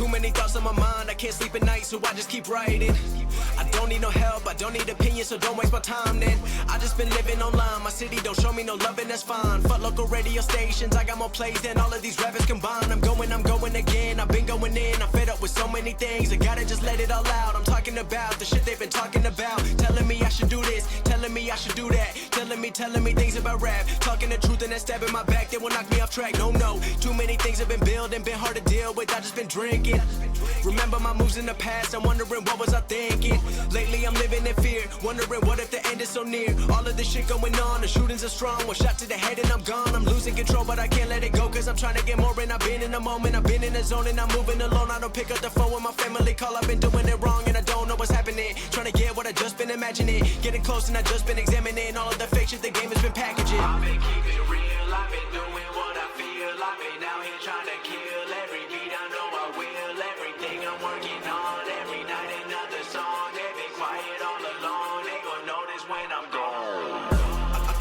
Too many thoughts on my mind, I can't sleep at night, so I just keep writing. I don't need no help, I don't need opinions, so don't waste my time then. I just been living online, my city don't show me no love and that's fine. Fuck local radio stations, I got more plays than all of these rappers combined. I'm going again, I've been going in, I'm fed up with so many things. I gotta just let it all out, I'm talking about the shit they've been talking about. Telling me I should do this, telling me I should do that. Telling me things about rap. Talking the truth and that stab in my back, they will knock me off track, no. Too many things have been building, been hard to deal with, I just been drinking. Remember my moves in the past, I'm wondering what was I thinking. Lately I'm living in fear, wondering what if the end is so near. All of this shit going on, the shootings are strong. One shot to the head and I'm gone. I'm losing control but I can't let it go, cause I'm trying to get more. And I've been in the moment, I've been in the zone, and I'm moving alone. I don't pick up the phone when my family call, I've been doing it wrong and I don't know what's happening. Trying to get what I just been imagining, getting close and I just been examining all of the fake shit the game has been packaging. I've been keeping it real, I've been doing what I feel. I've been out here trying to kill every beat, I know I will. Everything I'm working on, every night another song. They've been quiet all along, they gon' notice when I'm gone.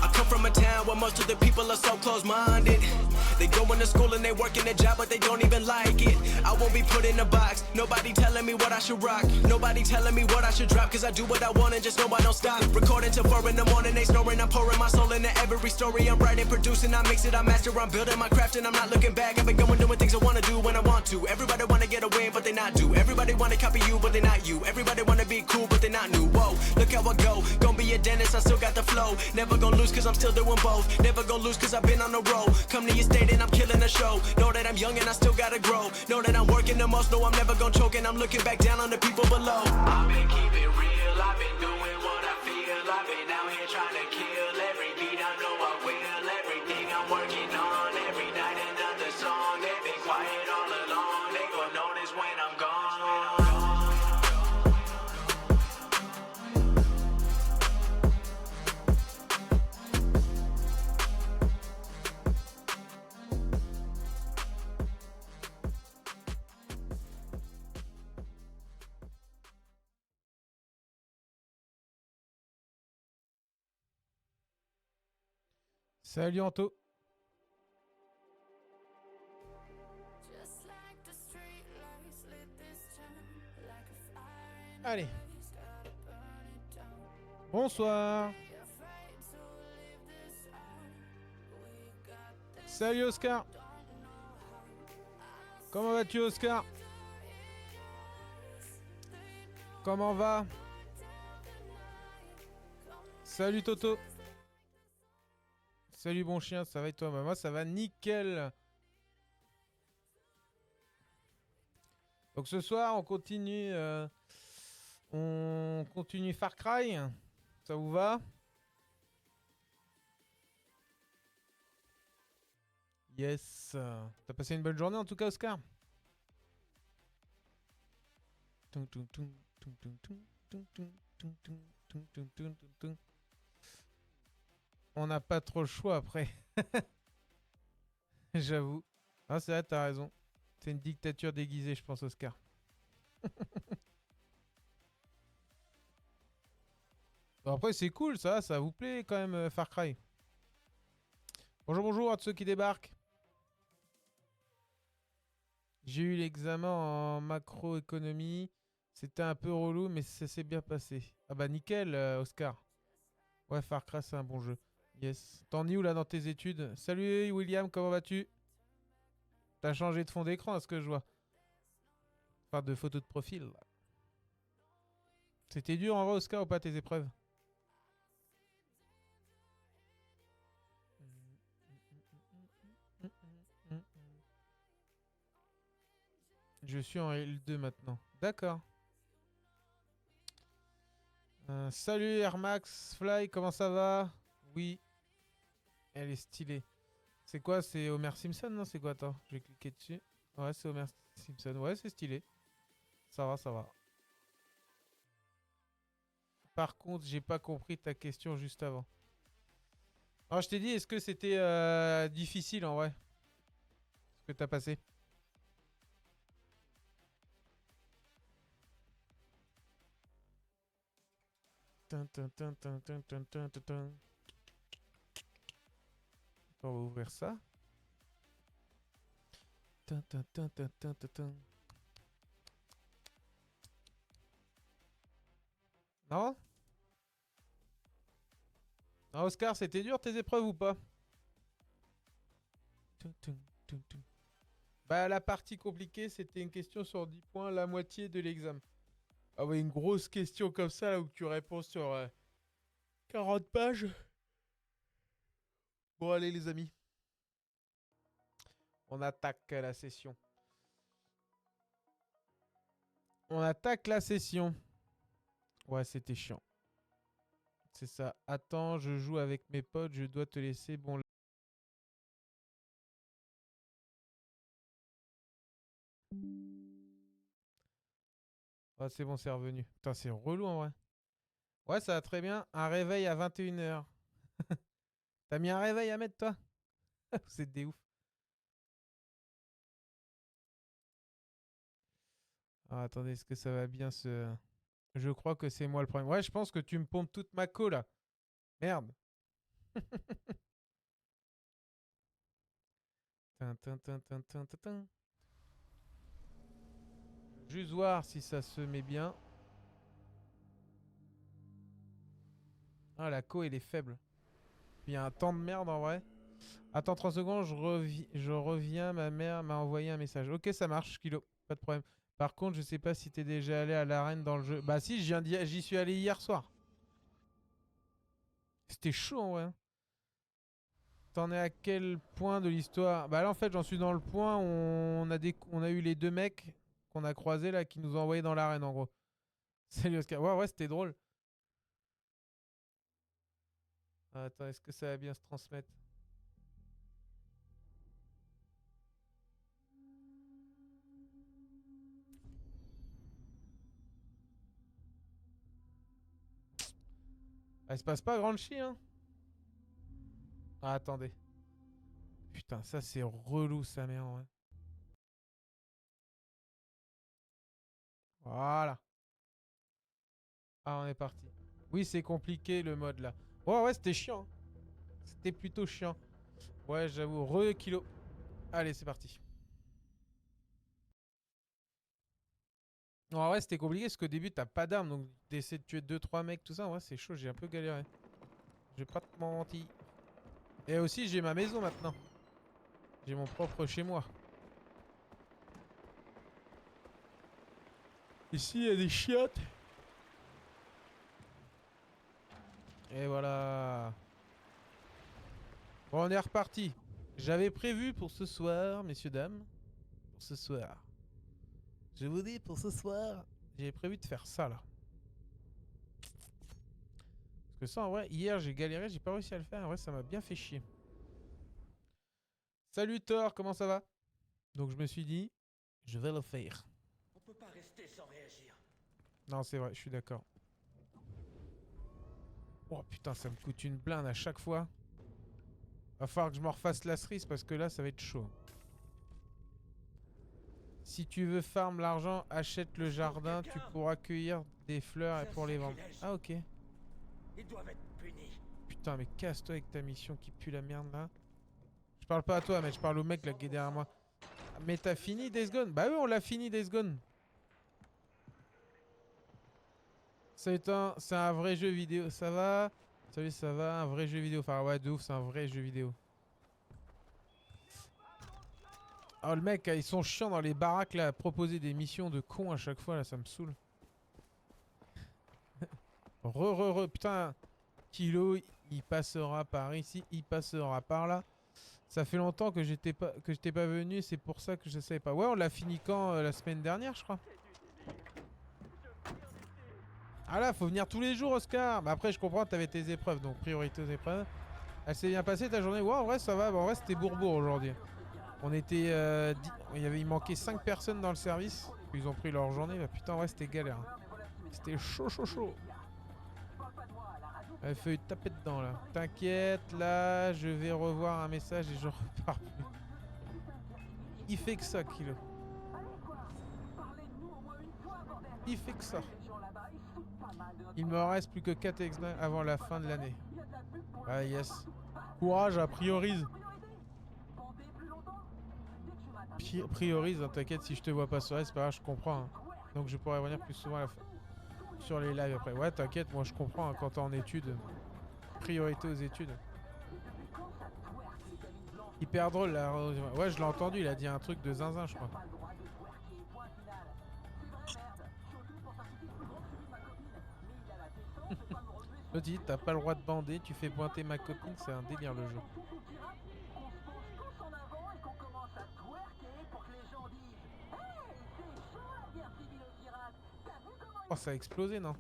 I come from a town where most of the people are so close-minded. They go into school and they work in a job but they don't even like it. I won't be put in a box, nobody telling me what I should rock. Nobody telling me what I should drop, cause I do what I want and just know I don't stop. Recording till 4 in the morning, they snoring. I'm pouring my soul into every story. I'm writing, producing, I mix it, I master. I'm building my craft and I'm not looking back. I've been going doing things I wanna do when I want to. Everybody wanna get away but they not do. Everybody wanna copy you but they not you. Everybody wanna be cool but they not new. Whoa, look how I go, gonna be a dentist, I still got the flow. Never gonna lose cause I'm still doing both. Never gonna lose cause I've been on the road. Come to your state and I'm killing the show. Know that I'm young and I still gotta grow. Know that I'm working the most, know I'm never gonna choke. And I'm looking back down on the people below. I've been keeping it real, I've been doing what I feel. I've been out here trying to kill every beat, I know I will. Everything I'm working on, every night another song. They've been quiet all along, they gon' notice when I'm gone. Salut Anto. Allez. Bonsoir. Salut Oscar. Comment vas-tu Oscar? Comment va? Salut Toto. Salut bon chien, ça va et toi? Bah, moi ça va nickel. Donc ce soir on continue Far Cry. Ça vous va? Yes. T'as passé une bonne journée en tout cas Oscar? On n'a pas trop le choix après. J'avoue. Ah c'est vrai, t'as raison. C'est une dictature déguisée je pense Oscar. Bon, après c'est cool ça vous plaît quand même Far Cry. Bonjour à tous ceux qui débarquent. J'ai eu l'examen en macroéconomie. C'était un peu relou mais ça s'est bien passé. Ah bah nickel Oscar. Ouais Far Cry c'est un bon jeu. Yes. T'en es où là dans tes études? Salut William, comment vas-tu? T'as changé de fond d'écran à ce que je vois. Enfin de photo de profil. C'était dur en vrai Oscar ou pas tes épreuves? Je suis en L2 maintenant. D'accord. Salut Air Max Fly, comment ça va? Oui. Elle est stylée. C'est quoi? C'est Homer Simpson, non? C'est quoi? Attends, je vais cliquer dessus. Ouais, c'est Homer Simpson. Ouais, c'est stylé. Ça va. Par contre, j'ai pas compris ta question juste avant. Alors, je t'ai dit, est-ce que c'était difficile en vrai? Ce que t'as passé? On va ouvrir ça. Non? Ah, Oscar, c'était dur tes épreuves ou pas? Bah, la partie compliquée, c'était une question sur 10 points, la moitié de l'examen. Ah ouais, une grosse question comme ça, là, où tu réponds sur 40 pages. Bon, allez, les amis. On attaque la session. On attaque la session. Ouais, c'était chiant. C'est ça. Attends, je joue avec mes potes, je dois te laisser. Bon. Ah, c'est bon, c'est revenu. Putain, c'est relou en vrai. Ouais, ça va très bien. Un réveil à 21h. T'as mis un réveil à mettre, toi? C'est des ouf. Ah, attendez, est-ce que ça va bien se... Je crois que c'est moi le problème. Ouais, je pense que tu me pompes toute ma co là. Merde. Tin, tin, tin, tin, tin, tin, tin. Juste voir si ça se met bien. Ah, la co, elle est faible. Il y a un temps de merde en vrai. Attends 30 secondes, je reviens. Ma mère m'a envoyé un message. Ok, ça marche, Kilo. Pas de problème. Par contre, je sais pas si t'es déjà allé à l'arène dans le jeu. Bah si, j'y suis allé hier soir. C'était chaud en vrai. Hein. T'en es à quel point de l'histoire? Bah là en fait j'en suis dans le point où on a eu les deux mecs qu'on a croisés là qui nous ont envoyés dans l'arène en gros. Salut Oscar. Ouais ouais c'était drôle. Ah, attends, est-ce que ça va bien se transmettre? Ah, il se passe pas grand chi hein. Ah attendez. Putain ça c'est relou sa mère en vrai. Voilà. Ah on est parti. Oui c'est compliqué le mode là. Ouais ouais c'était chiant. Hein. C'était plutôt chiant. Ouais j'avoue. Kilo. Allez c'est parti. Ouais, c'était compliqué parce qu'au début, t'as pas d'armes, donc d'essayer de tuer 2-3 mecs, tout ça, ouais, c'est chaud, j'ai un peu galéré. Je vais pas te mentir. Et aussi, j'ai ma maison maintenant. J'ai mon propre chez moi. Ici, il y a des chiottes. Et voilà. Bon, on est reparti. J'avais prévu pour ce soir, messieurs, dames. Pour ce soir. Je vous dis, pour ce soir, j'ai prévu de faire ça, là. Parce que ça, en vrai, hier, j'ai galéré, j'ai pas réussi à le faire. En vrai, ça m'a bien fait chier. Salut Thor, comment ça va? Donc, je me suis dit, je vais le faire. On peut pas rester sans réagir. Non, c'est vrai, je suis d'accord. Oh putain, ça me coûte une blinde à chaque fois. Va falloir que je me refasse la cerise parce que là, ça va être chaud. Si tu veux farm l'argent, achète le jardin. Tu pourras cueillir des fleurs et pour les vendre. Ah ok. Ils doivent être punis. Putain, mais casse-toi avec ta mission qui pue la merde là. Je parle pas à toi, mais je parle au mec là qui est derrière moi. Mais t'as fini Days Gone? Bah oui, on l'a fini Days Gone. C'est un vrai jeu vidéo. Ça va? Salut, ça va? Un vrai jeu vidéo. Enfin, ouais, de ouf, c'est un vrai jeu vidéo. Oh, le mec, ils sont chiants dans les baraques là, à proposer des missions de cons à chaque fois là, ça me saoule. Putain. Kilo, il passera par ici, il passera par là. Ça fait longtemps que j'étais pas venu, c'est pour ça que je savais pas. Ouais, on l'a fini quand la semaine dernière, je crois. Ah là, faut venir tous les jours, Oscar. Bah après, je comprends, t'avais tes épreuves, donc priorité aux épreuves. Elle s'est bien passée ta journée? Ouais, en vrai, ça va. Bah, en vrai, c'était bourbourg aujourd'hui. On était, il manquait 5 personnes dans le service. Ils ont pris leur journée. Bah putain, ouais, c'était galère. C'était chaud, chaud, chaud. Elle fait taper dedans là. T'inquiète, là, je vais revoir un message et je repars plus. Il fait que ça, Kilo. Il fait que ça. Il me reste plus que 4 examens avant la fin de l'année. Ah yes. Courage, à priorise. Priorise, hein, t'inquiète, si je te vois pas sur elle, c'est pas grave, je comprends. Hein. Donc je pourrais revenir plus souvent à la fin. sur les lives après. Ouais, t'inquiète, moi je comprends hein, quand t'es en études. Priorité aux études. Hyper drôle là. Ouais, je l'ai entendu, il a dit un truc de zinzin, je crois. L'autre dit, t'as pas le droit de bander, tu fais pointer ma copine, c'est un délire le jeu. Oh, ça a explosé, non?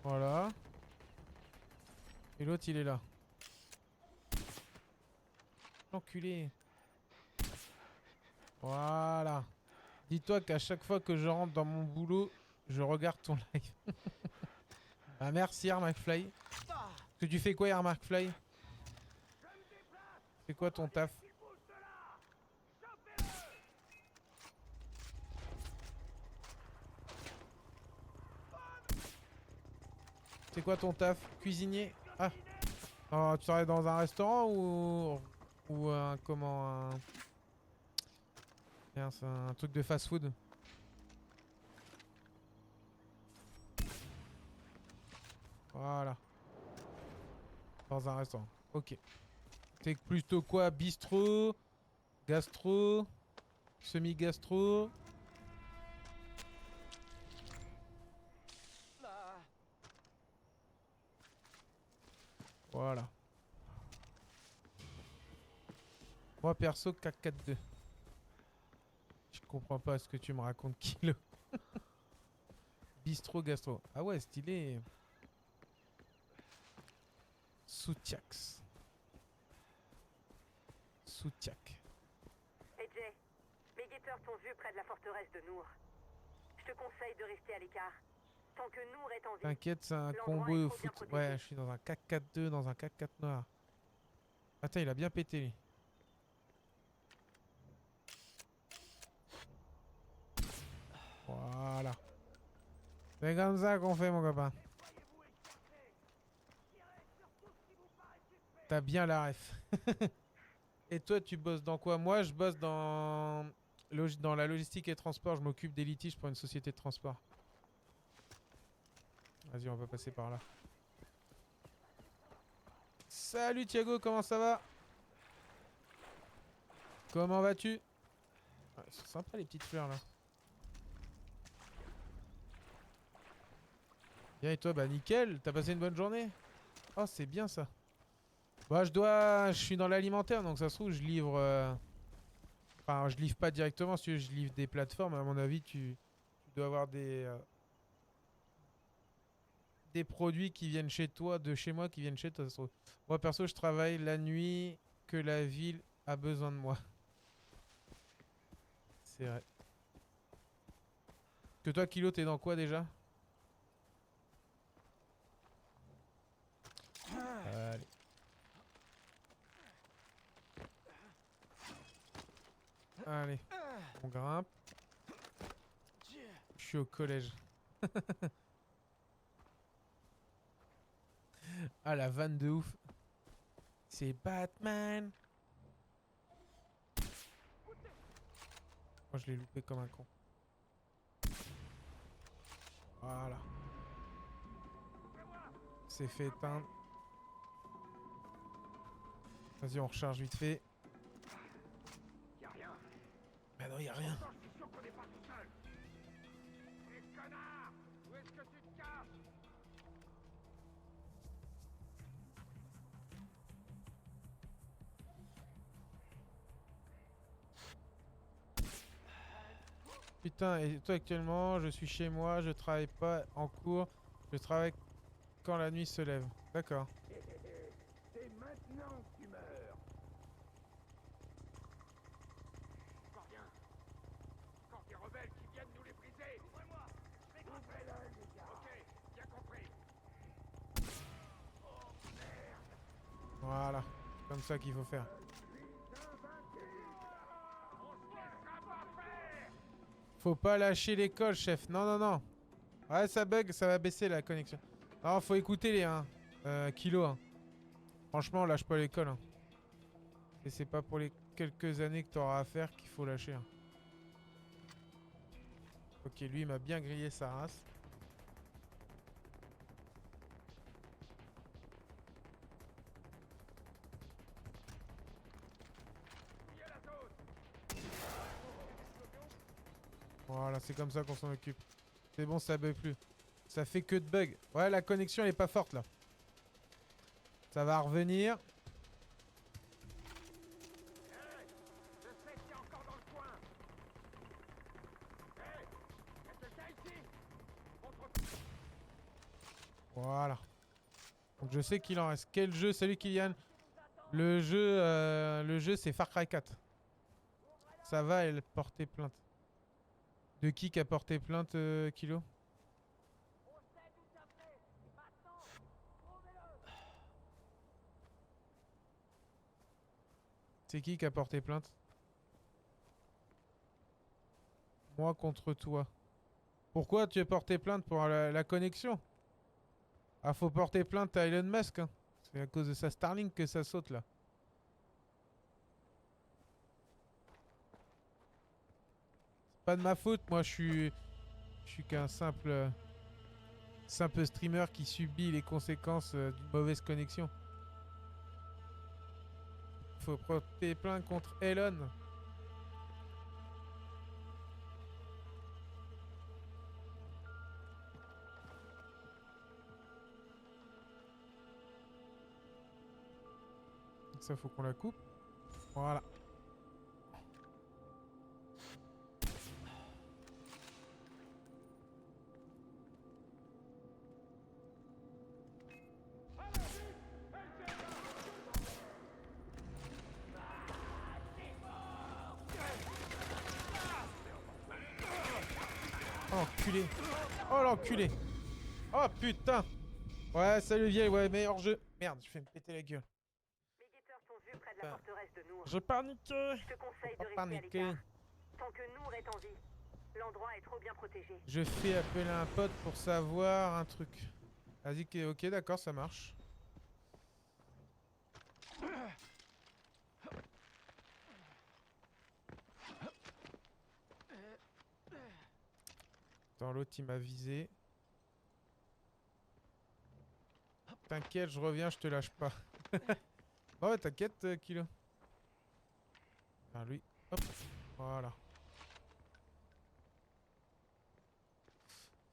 Voilà. Et l'autre, il est là. Enculé. Voilà. Dis-toi qu'à chaque fois que je rentre dans mon boulot, je regarde ton live. Ah, merci, McFly. Que tu fais quoi, McFly? C'est quoi ton taf? C'est quoi ton taf? Cuisinier? Ah. Oh, tu travailles dans un restaurant ou un comment un... Merde, c'est un truc de fast-food. Voilà. Dans un restaurant. Ok. C'est plutôt quoi? Bistrot? Gastro? Semi-gastro? Voilà. Moi perso, K42. Je comprends pas ce que tu me racontes, Kilo. Bistrot, gastro. Ah ouais, stylé. Soutiax. Soutiac. Hey Jay, les guetteurs t'ont vu près de la forteresse de Nour. Je te conseille de rester à l'écart. Tant que Nour est en vie. T'inquiète, c'est un L'endroit combo est au trop bien foot. protégé. Ouais, je suis dans un 4-4-2, dans un 4-4 noir. Attends, il a bien pété lui. Voilà. C'est comme ça qu'on fait, mon copain. T'as bien la ref. Et toi, tu bosses dans quoi? Moi, je bosse dans la logistique et transport. Je m'occupe des litiges pour une société de transport. Vas-y, on va passer par là. Salut Thiago, comment ça va? Comment vas-tu? Ah, elles sont sympas les petites fleurs là. Bien et toi? Bah nickel, t'as passé une bonne journée? Oh, c'est bien ça. Bah je suis dans l'alimentaire donc ça se trouve je livre... Enfin je livre pas directement, si tu veux, je livre des plateformes. À mon avis tu dois avoir des produits qui viennent chez toi, de chez moi qui viennent chez toi. Ça se trouve. Moi perso je travaille la nuit que la ville a besoin de moi. C'est vrai. Que toi Kilo t'es dans quoi déjà? Allez. Allez, on grimpe. Je suis au collège. Ah la vanne de ouf. C'est Batman. Moi je l'ai loupé comme un con. Voilà. C'est fait éteindre. Vas-y, on recharge vite fait. Y'a rien. Bah non, y'a rien. Pourtant, je suis sûr qu'on n'est pas tout seul. Les connards! Où est-ce que tu te caches? Putain, et toi actuellement, je suis chez moi, je travaille pas en cours, je travaille quand la nuit se lève. D'accord. C'est maintenant que tu meurs. Encore rien. Encore des rebelles qui viennent nous les briser. Ouvrez-moi. Ouvrez-le, les gars. Ok, bien compris. Oh merde. Voilà. C'est comme ça qu'il faut faire. Faut pas lâcher l'école, chef. Non, non, non. Ouais, ça bug, ça va baisser la connexion. Non, faut écouter les... Hein. Kilo, hein. Franchement, lâche pas l'école. Hein. Et c'est pas pour les quelques années que t'auras à faire qu'il faut lâcher. Hein. Ok, lui, il m'a bien grillé sa race. Voilà, c'est comme ça qu'on s'en occupe. C'est bon, ça bug plus. Ça fait que de bugs. Ouais, la connexion, elle est pas forte, là. Ça va revenir. Je sais qu'il y a encore dans le coin. Hé, y'a quelqu'un ici? Montre. Voilà. Donc je sais qu'il en reste. Quel jeu? Salut Kylian. Le jeu c'est Far Cry 4. Ça va, elle portait plainte. De qui a porté plainte, Kilo? C'est qui a porté plainte? Moi contre toi. Pourquoi tu as porté plainte pour la connexion? Ah, faut porter plainte à Elon Musk. Hein. C'est à cause de sa Starlink que ça saute là. C'est pas de ma faute, moi je suis qu'un simple streamer qui subit les conséquences d'une mauvaise connexion. Faut porter plainte contre Elon. Ça faut qu'on la coupe. Voilà. Oh l'enculé. Oh l'enculé. Oh putain. Ouais, salut vieille, ouais, meilleur jeu. Merde, je vais me péter la gueule. Les guetteurs sont vus près de la forteresse de Nour. Je paniquais. Je te conseille Faut de pas rester à paniquer. l'écart. Tant que Nour est en vie, l'endroit est trop bien protégé. Je fais appeler un pote pour savoir un truc. Vas-y, ok, d'accord, ça marche. Attends, l'autre il m'a visé. T'inquiète, je reviens, je te lâche pas. Oh ouais, t'inquiète, Kilo. Ah, lui, hop, voilà.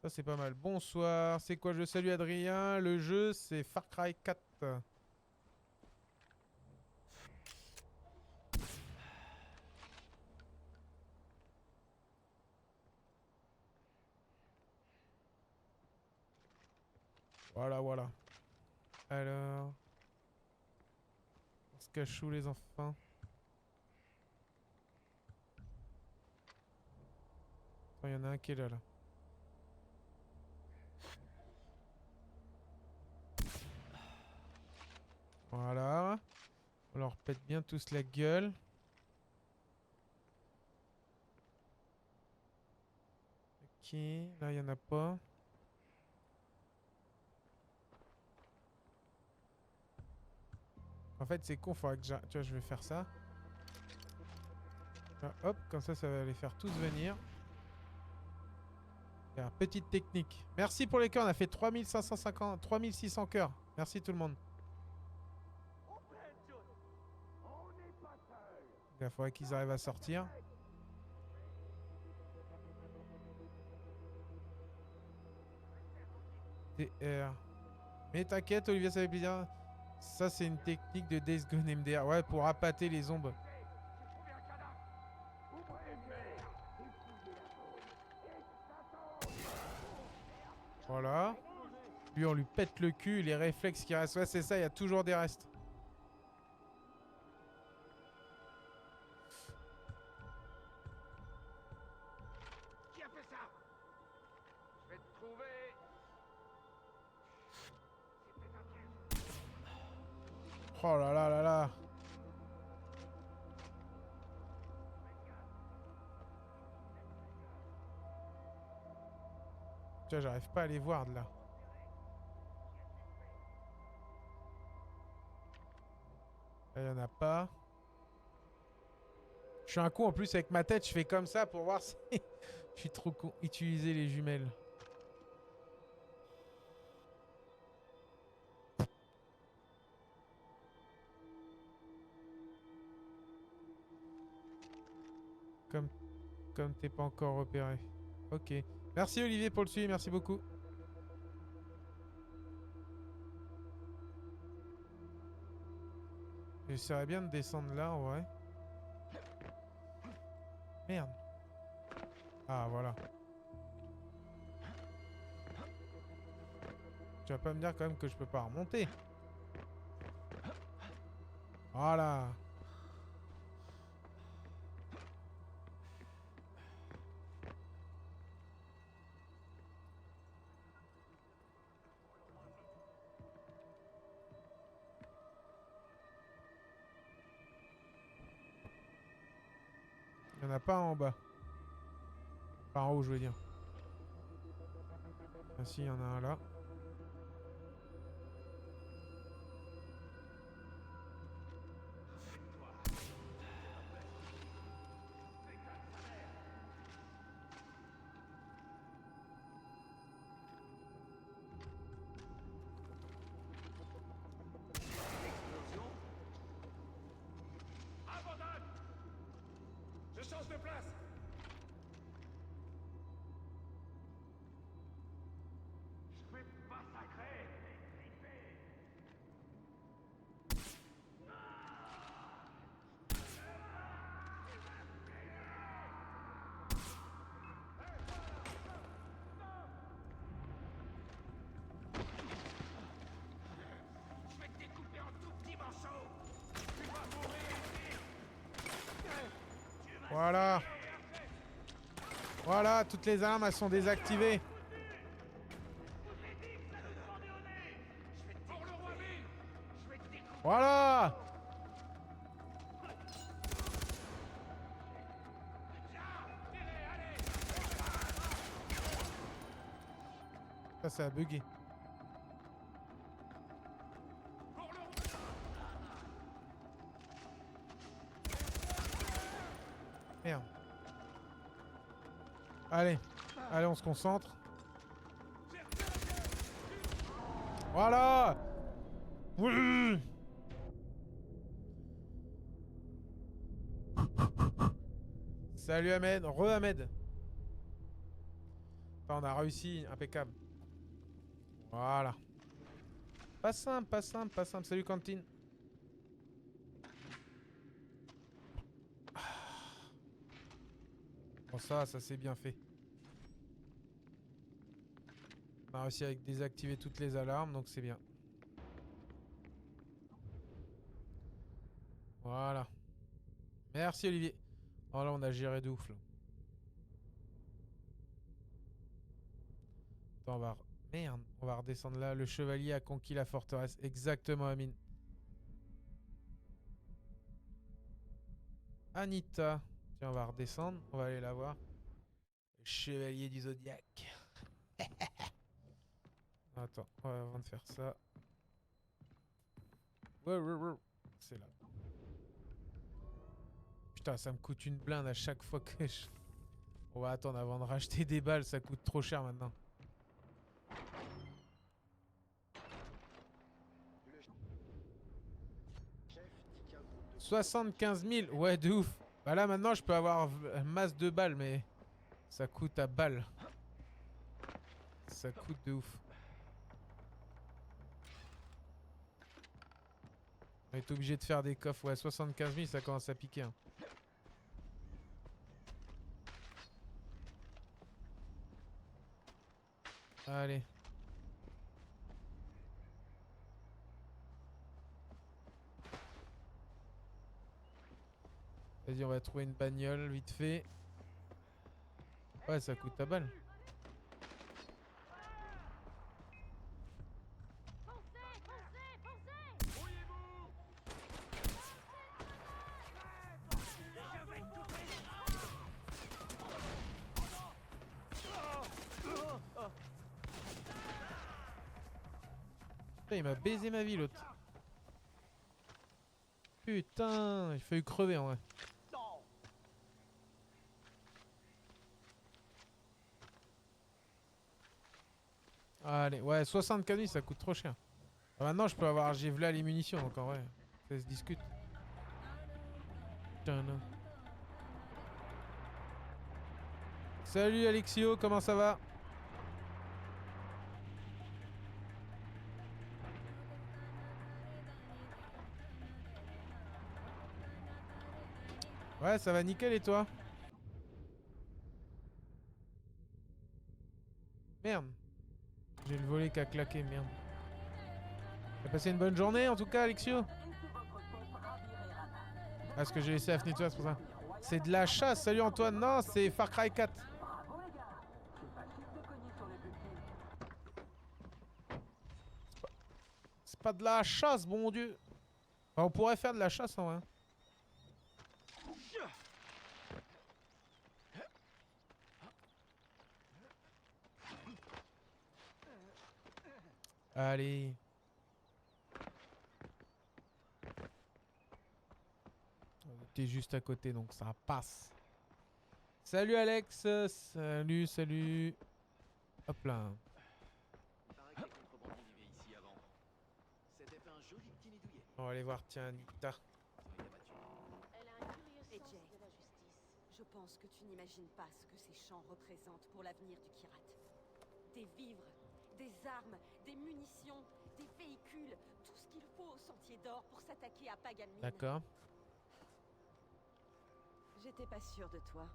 Ça c'est pas mal. Bonsoir, c'est quoi? Je salue Adrien. Le jeu c'est Far Cry 4. Voilà, voilà. Alors... On se cache où les enfants? Il y en a un qui est là, là. Voilà. On leur pète bien tous la gueule. Ok, là il y en a pas. En fait c'est con, faudrait que tu vois, je vais faire ça. Là, hop, comme ça va les faire tous venir. Tiens, petite technique. Merci pour les cœurs, on a fait 3550, 3600 cœurs. Merci tout le monde. Il faudrait qu'ils arrivent à sortir. DR. Mais t'inquiète Olivier, ça fait plaisir. Ça c'est une technique de Days Gone MDR. Ouais, pour appâter les ombres. Voilà. Lui on lui pète le cul, les réflexes qui restent. Ouais c'est ça, il y a toujours des restes. Qui a fait ça? Je vais te trouver. C'était un piège. Oh là là là là. Tu vois, j'arrive pas à les voir de là. Là, il y en a pas. Je suis un con en plus avec ma tête, je fais comme ça pour voir si... Je suis trop con. Utiliser les jumelles. Comme t'es pas encore repéré. Ok. Merci Olivier pour le suivi, merci beaucoup. J'essaierais bien de descendre là en vrai. Merde. Ah voilà. Tu vas pas me dire quand même que je peux pas remonter. Voilà. Il y en a pas en bas. Pas en haut, je veux dire. Ah si, il y en a un là. Abandonne! Je change de place! Je vais massacrer les griffés! Je vais te découper en tout petits morceaux! Tu vas mourir ici! Voilà. Voilà, toutes les armes, elles sont désactivées. Pour le roi Bill! Je vais te découper! Voilà. Ça a bugué. Merde. Allez. Allez, on se concentre. Voilà. Oui. Salut Ahmed. Re-Ahmed. Enfin, on a réussi. Impeccable. Voilà. Pas simple, pas simple, pas simple. Salut Cantine. Bon, ça c'est bien fait. On a réussi à désactiver toutes les alarmes, donc c'est bien. Voilà. Merci Olivier. Oh là, on a géré de ouf là. Attends, Merde, on va redescendre là. Le chevalier a conquis la forteresse. Exactement, Amine. Anita. Tiens, on va redescendre. On va aller la voir. Le chevalier du zodiaque. Attends, avant de faire ça. C'est là. Putain, ça me coûte une blinde à chaque fois que je... On va attendre avant de racheter des balles. Ça coûte trop cher maintenant. « 75 000 !» Ouais, de ouf. Bah là, maintenant, je peux avoir masse de balles, mais... Ça coûte à balles. Ça coûte de ouf. On est obligé de faire des coffres. Ouais, 75 000, ça commence à piquer. Hein. Allez. Vas-y, on va trouver une bagnole vite fait. Ouais, ça coûte à balle. Putain, il m'a baisé ma vie l'autre. Putain, il failli crever en vrai. Allez, ouais, 64 000 ça coûte trop cher. Ah, maintenant je peux avoir, j'ai v'là les munitions donc en vrai, ça se discute. Tadam. Salut Alexio, comment ça va? Ouais, ça va nickel et toi? Merde. J'ai le volet qui a claqué, merde. T'as passé une bonne journée en tout cas, Alexio? Ah, ce que j'ai laissé la fenêtre, c'est pour ça. C'est de la chasse, salut Antoine. Non, c'est Far Cry 4. C'est pas de la chasse, bon Dieu. Enfin, on pourrait faire de la chasse en vrai. Allez. T'es juste à côté donc ça passe. Salut Alex. Salut, salut. Hop là. On va aller voir, tiens, Nita. Et Jay, je pense que tu n'imagines pas ce que ces champs représentent pour l'avenir du Kirat. Des vivres, des armes, des munitions, des véhicules, tout ce qu'il faut au Sentier d'Or pour s'attaquer à Pagan Min. D'accord. J'étais pas sûre de toi.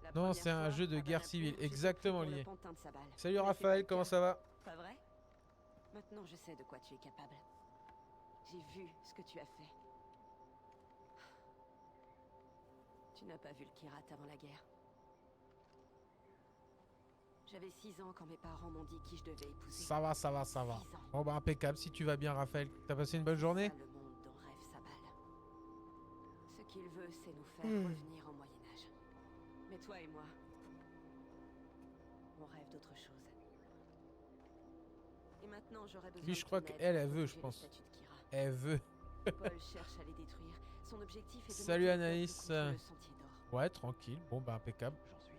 La Non, première c'est un fois, jeu de à guerre Banapur, civile, j'étais exactement pris pour le lié. pantin de Sabal. Salut Mais c'est Raphaël, pas comment le ça va? Pas vrai? Maintenant, je sais de quoi tu es capable. J'ai vu ce que tu as fait. Tu n'as pas vu le Kirat avant la guerre. J'avais 6 ans quand mes parents m'ont dit qui je devais épouser. Ça va, ça va, ça va. 6 ans. Bon bah impeccable, si tu vas bien Raphaël. T'as passé une bonne journée? C'est ça, le monde dont rêve Sabal. Ce qu'il veut, c'est nous faire revenir au Moyen-Âge. Mais toi et moi, on rêve d'autre chose. Et maintenant, j'aurais besoin Lui, je de crois ton aide qu'elle, elle pour veut, je protéger le pense. statut de Kira. Elle veut. Paul cherche à les détruire. Son objectif est de Salut, monter le peuple Anaïs. contre le Sentier d'Or. Ouais, tranquille. Bon bah impeccable. J'en suis.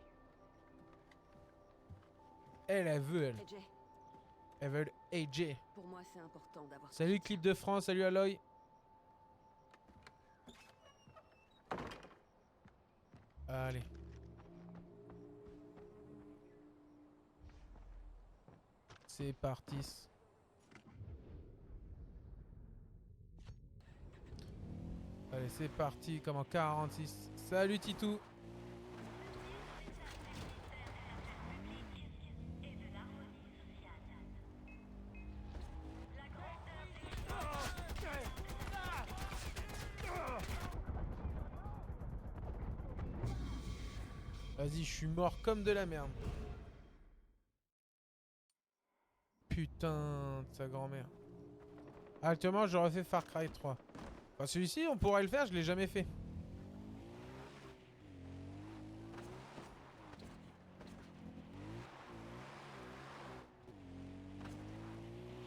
Elle veut, elle. Et Jay, Elle veut le AJ. pour moi, c'est important d'avoir. ton Salut soutien. Clip de France, salut Aloy. Allez. C'est parti. Allez, c'est parti, comme en 46. Salut Titou. Vas-y, je suis mort comme de la merde. Putain de sa grand-mère. Actuellement, j'aurais fait Far Cry 3. Enfin, celui-ci, on pourrait le faire, je l'ai jamais fait.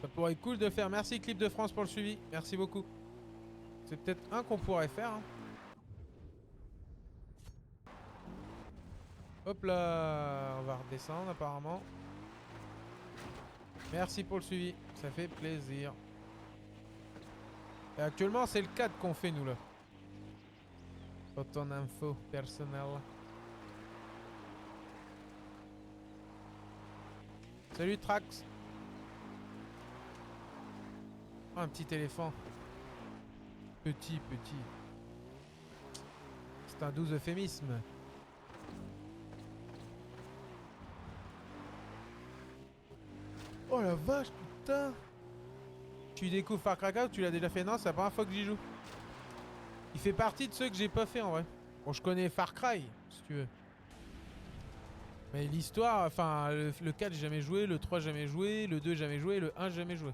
Ça pourrait être cool de faire. Merci Clip de France pour le suivi. Merci beaucoup. C'est peut-être un qu'on pourrait faire. Hein. Hop là, on va redescendre apparemment. Merci pour le suivi, ça fait plaisir. Et actuellement, c'est le 4 qu'on fait nous là. Pour ton info personnelle. Salut Trax. Oh, un petit éléphant. Petit. C'est un doux euphémisme. Oh la vache, putain. Tu découvres Far Cry 4 ou tu l'as déjà fait? Non, c'est la première fois que j'y joue. Il fait partie de ceux que j'ai pas fait en vrai. Bon, je connais Far Cry, si tu veux. Mais l'histoire, enfin, le 4 j'ai jamais joué, le 3 jamais joué, le 2 jamais joué, le 1 jamais joué.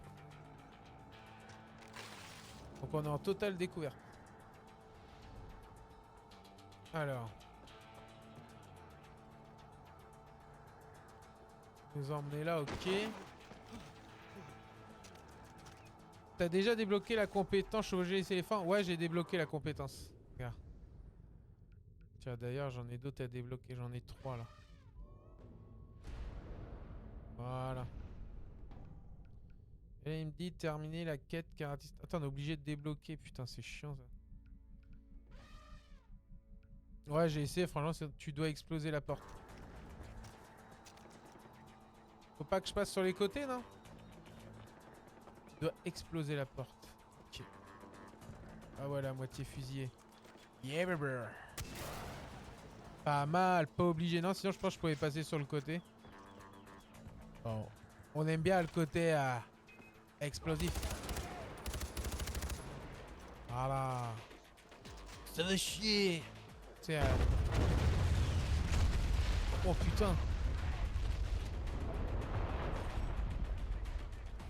Donc on est en totale découverte. Alors. Nous emmener là, ok. T'as déjà débloqué la compétence chevaucher les éléphants? Ouais, j'ai débloqué la compétence. Regarde. Tiens, d'ailleurs, j'en ai d'autres à débloquer. J'en ai 3 là. Voilà. Et là, il me dit terminer la quête karatiste. Attends, on est obligé de débloquer. Putain, c'est chiant ça. Ouais, j'ai essayé. Franchement, tu dois exploser la porte. Faut pas que je passe sur les côtés, non? Tu dois exploser la porte. Ok. Ah voilà, moitié fusillé. Yeah, baby. Pas mal, pas obligé. Non, sinon je pense que je pouvais passer sur le côté. Bon. On aime bien le côté explosif. Voilà. Ça va chier. C'est oh putain.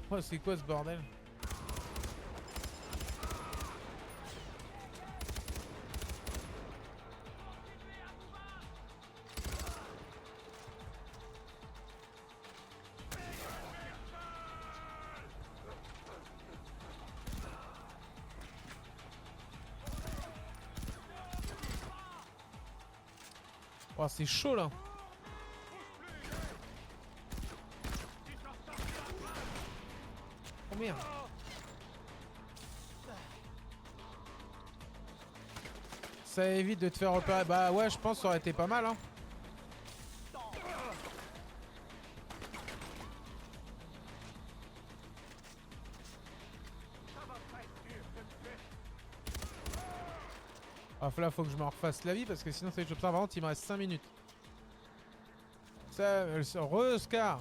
Oh, c'est quoi ce bordel? Oh, c'est chaud là. Oh merde. Ça évite de te faire repérer. Bah ouais, je pense que ça aurait été pas mal, hein. Ah, là, faut que je me refasse la vie parce que sinon ça va être Par contre, il me reste 5 minutes. Ça, Oscar.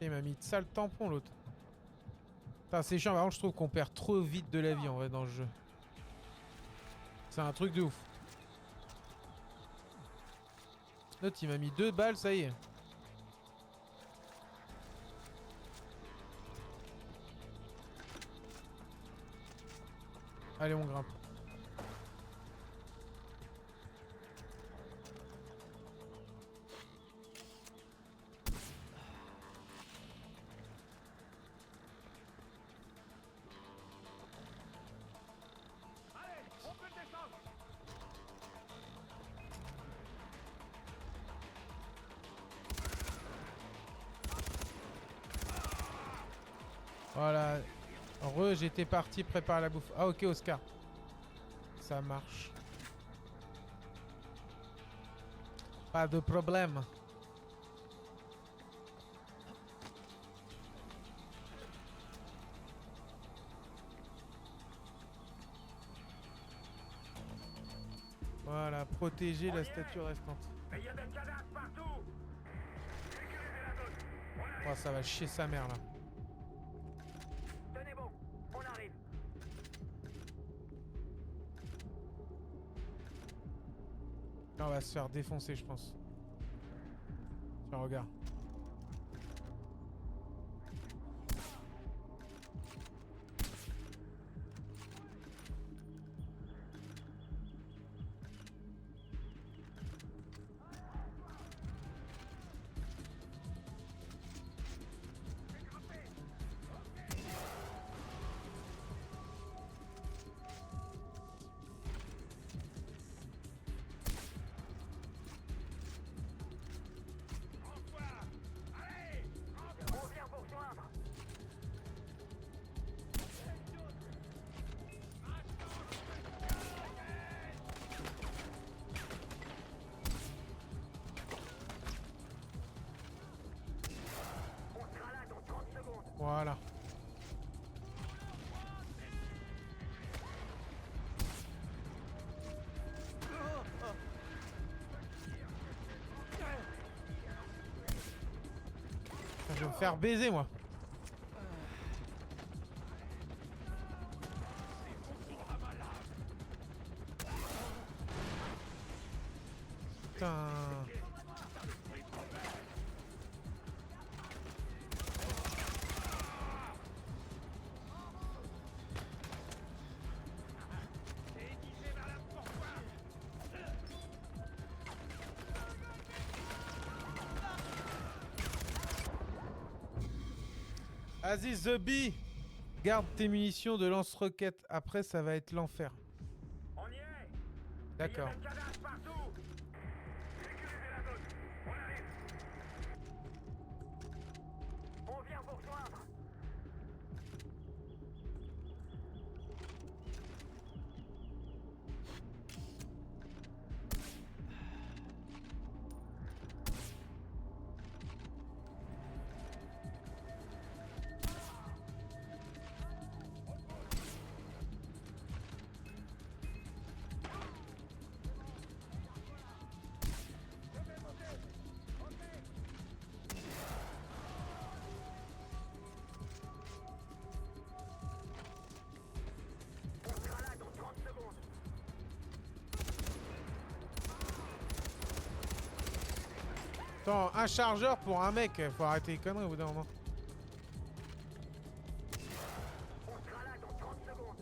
Il m'a mis de sale tampon l'autre. C'est chiant, par contre je trouve qu'on perd trop vite de la vie en vrai dans le jeu. C'est un truc de ouf. L'autre il m'a mis 2 balles, ça y est. Allez, on grimpe. Voilà. J'étais parti préparer la bouffe. Ah ok Oscar. Ça marche. Pas de problème. Voilà, protéger la statue restante. Mais il y a des cadavres partout. Sécurisez la zone. Oh, ça va chier sa mère là. Tenez bon, on arrive. Là, on va se faire défoncer, je pense. Tiens, regarde. On vient pour joindre. On sera là dans 30 secondes. Voilà. Je vais me faire baiser moi. Putain. Vas-y, The Bee. Garde tes munitions de lance-roquettes. Après, ça va être l'enfer. On y est. D'accord. Il y a des cadavres partout. Sécurisez la zone. On arrive. On vient vous rejoindre. On sera là dans 30 secondes. Attends, un chargeur pour un mec. Faut arrêter les conneries au bout d'un moment. On sera là dans 30 secondes.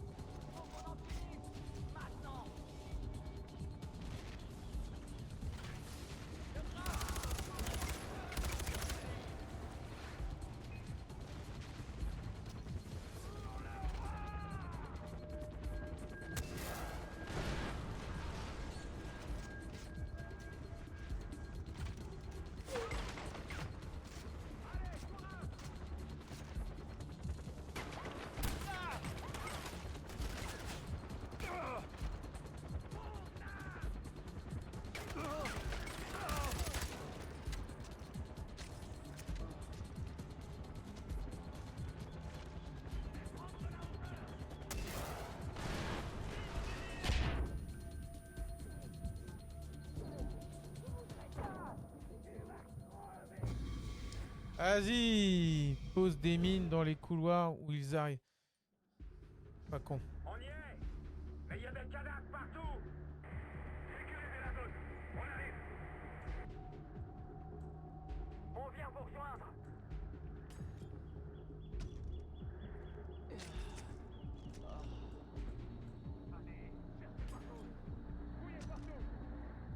Vas-y. Pose des mines dans les couloirs où ils arrivent. Pas con. On y est. Mais il y a des cadavres partout. Sécurisez la zone. On arrive. On vient vous rejoindre. Allez, cherchez partout. Fouillez partout.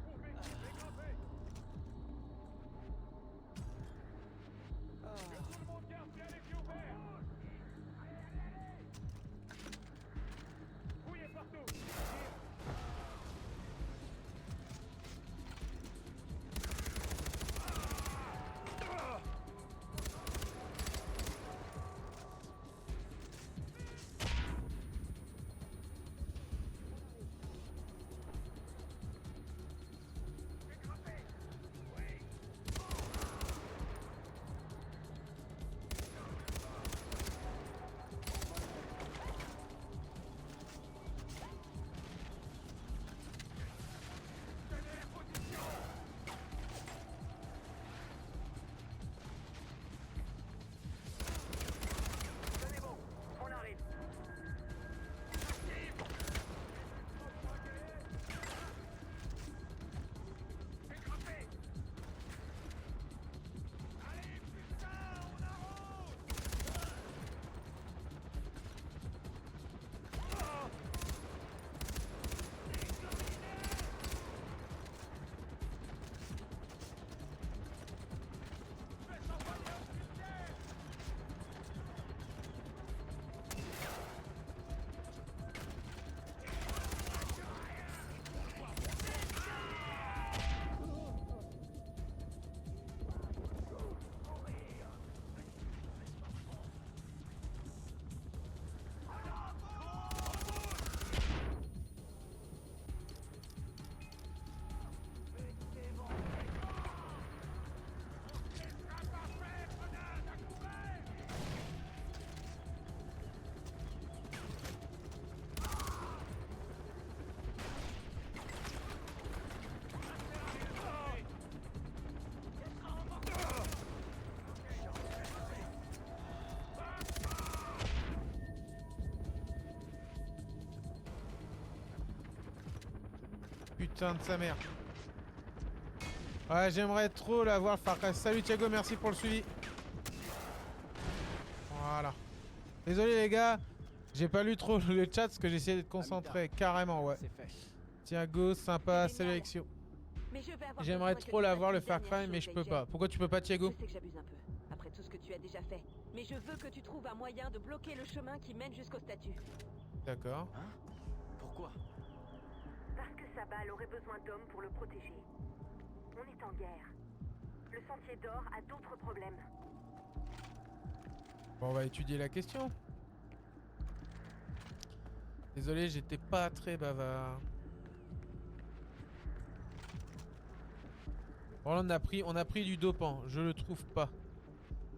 Trouvez, dégrappez. Que tout le monde garde bien les yeux ouverts. Fouillez partout. Tenez bon, on arrive. Dégrappez. Allez, putain, on arrose. Putain de sa mère. Ouais, j'aimerais trop la voir Far Cry. Salut Thiago, merci pour le suivi. Voilà. Désolé les gars, j'ai pas lu trop le chat parce que j'essayais d'être concentré. Carrément, ouais. C'est fait. Thiago, sympa, salut Alexio. Mais je vais avoir J'aimerais besoin que trop tu la fasses voir une le Far dernière Cry, mais chose, je peux Agent. pas. Pourquoi tu peux pas, Thiago? Je sais que j'abuse un peu. Après tout ce que tu as déjà fait, Mais je veux que tu trouves un moyen de bloquer le chemin qui mène jusqu'au statut. D'accord. Hein? Pourquoi? Parce que Sabal aurait besoin d'hommes pour le protéger. On est en guerre. Le Sentier d'Or a d'autres problèmes. Bon, on va étudier la question. Désolé, j'étais pas très bavard. Bon, là, on a pris du dopant. Je le trouve pas.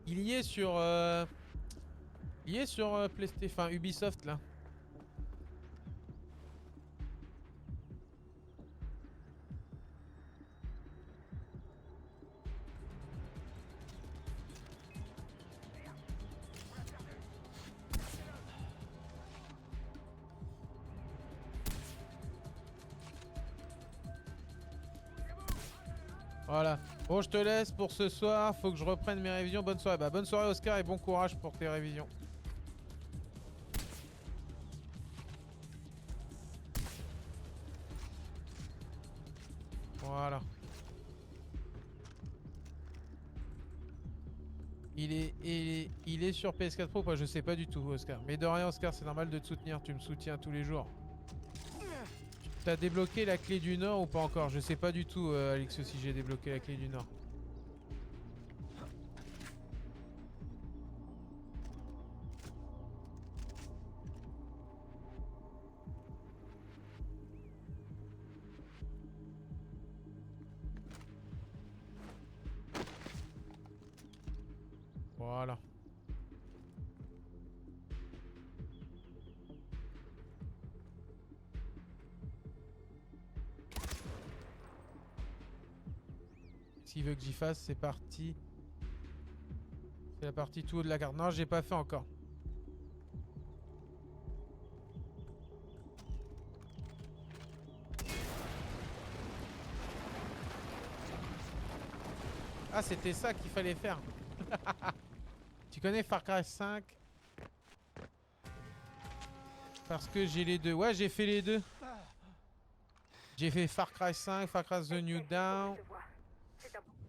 Il y est sur... Il est sur PlayStation, enfin Ubisoft là. Voilà. Bon, je te laisse pour ce soir. Faut que je reprenne mes révisions. Bonne soirée. Bah, bonne soirée, Oscar, et bon courage pour tes révisions. Voilà. Il est sur PS4 Pro, quoi. Je sais pas du tout, Oscar. Mais de rien, Oscar, c'est normal de te soutenir. Tu me soutiens tous les jours. T'as débloqué la clé du Nord ou pas encore? Je sais pas du tout, Alexio, si j'ai débloqué la clé du Nord. Voilà. S'il veut que j'y fasse, c'est parti. C'est la partie tout haut de la carte. Non, j'ai pas fait encore. Ah, c'était ça qu'il fallait faire. Tu connais Far Cry 5? Parce que j'ai les deux. Ouais, j'ai fait les deux. J'ai fait Far Cry 5, Far Cry The New Dawn.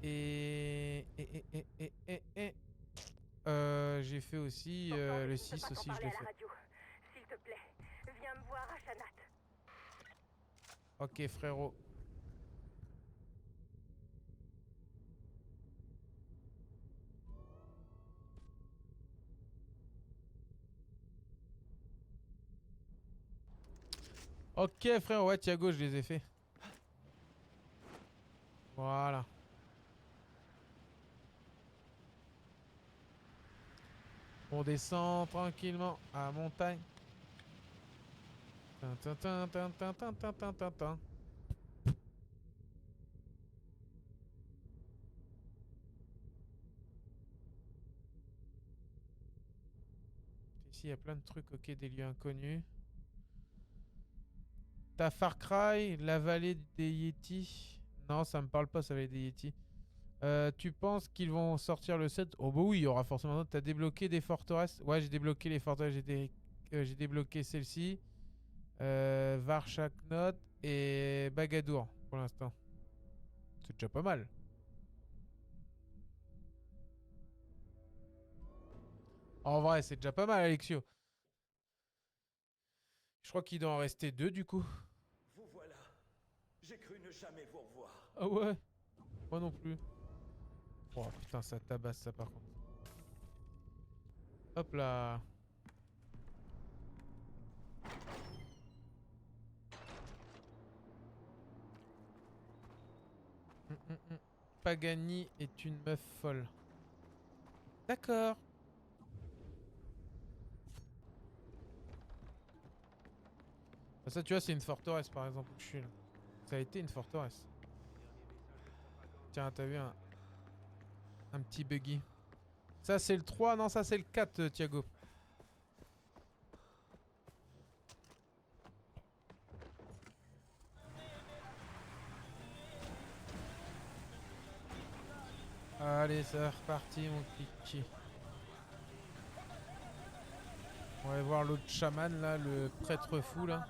J'ai fait aussi le 6 aussi, je l'ai fait. S'il te plaît, viens me voir à Shanat. Ok, frérot. Ok, frérot. Ouais, Thiago, je les ai fait. Voilà. On descend tranquillement à la montagne. Tin, tin, tin, tin, tin, tin, tin, tin, tin. Ici, il y a plein de trucs. Ok, des lieux inconnus. T'as Far Cry, la vallée des Yétis. Non, ça me parle pas, ça, la vallée des Yétis. Tu penses qu'ils vont sortir le 7? Oh bah oui, il y aura forcément d'autres. T'as débloqué des forteresses? Ouais, j'ai débloqué les forteresses. J'ai débloqué celle-ci. Varchaknot et Bagadour pour l'instant. C'est déjà pas mal. En vrai, c'est déjà pas mal, Alexio. Je crois qu'il doit en rester deux du coup. Vous voilà. J'ai cru ne jamais vous revoir. Ah ouais? Moi non plus. Oh putain, ça tabasse ça par contre. Hop là. Pagani est une meuf folle. D'accord. Ah, ça, tu vois, c'est une forteresse par exemple où je suis là. Ça a été une forteresse. Tiens, t'as vu un petit buggy. Ça, c'est le 3. Non, ça, c'est le 4, Thiago. Allez, c'est reparti, mon kiki. On va voir l'autre chaman, là, le prêtre fou, là.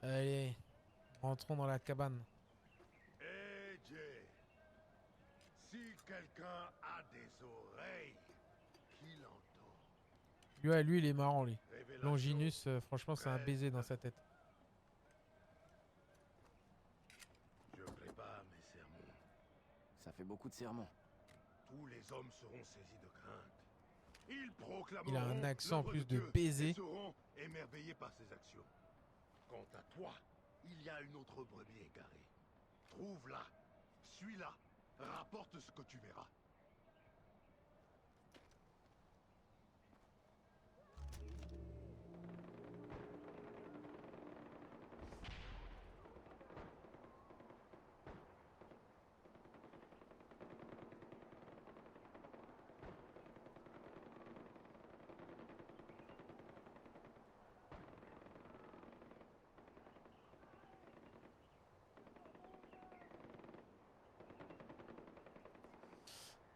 Allez, Rentrons dans la cabane. Eh Jay, si quelqu'un a des oreilles, qu'il entend. Lui, il est marrant, lui. Révélation Longinus, franchement, c'est un baiser dans sa tête. Je prépare mes sermons. Ça fait beaucoup de sermons. Tous les hommes seront saisis de crainte. Ils proclameront Il a un accent en l'œuvre plus de Dieu baiser. et seront émerveillés par ses actions. Quant à toi, il y a une autre brebis égarée. Trouve-la, suis-la, rapporte ce que tu verras.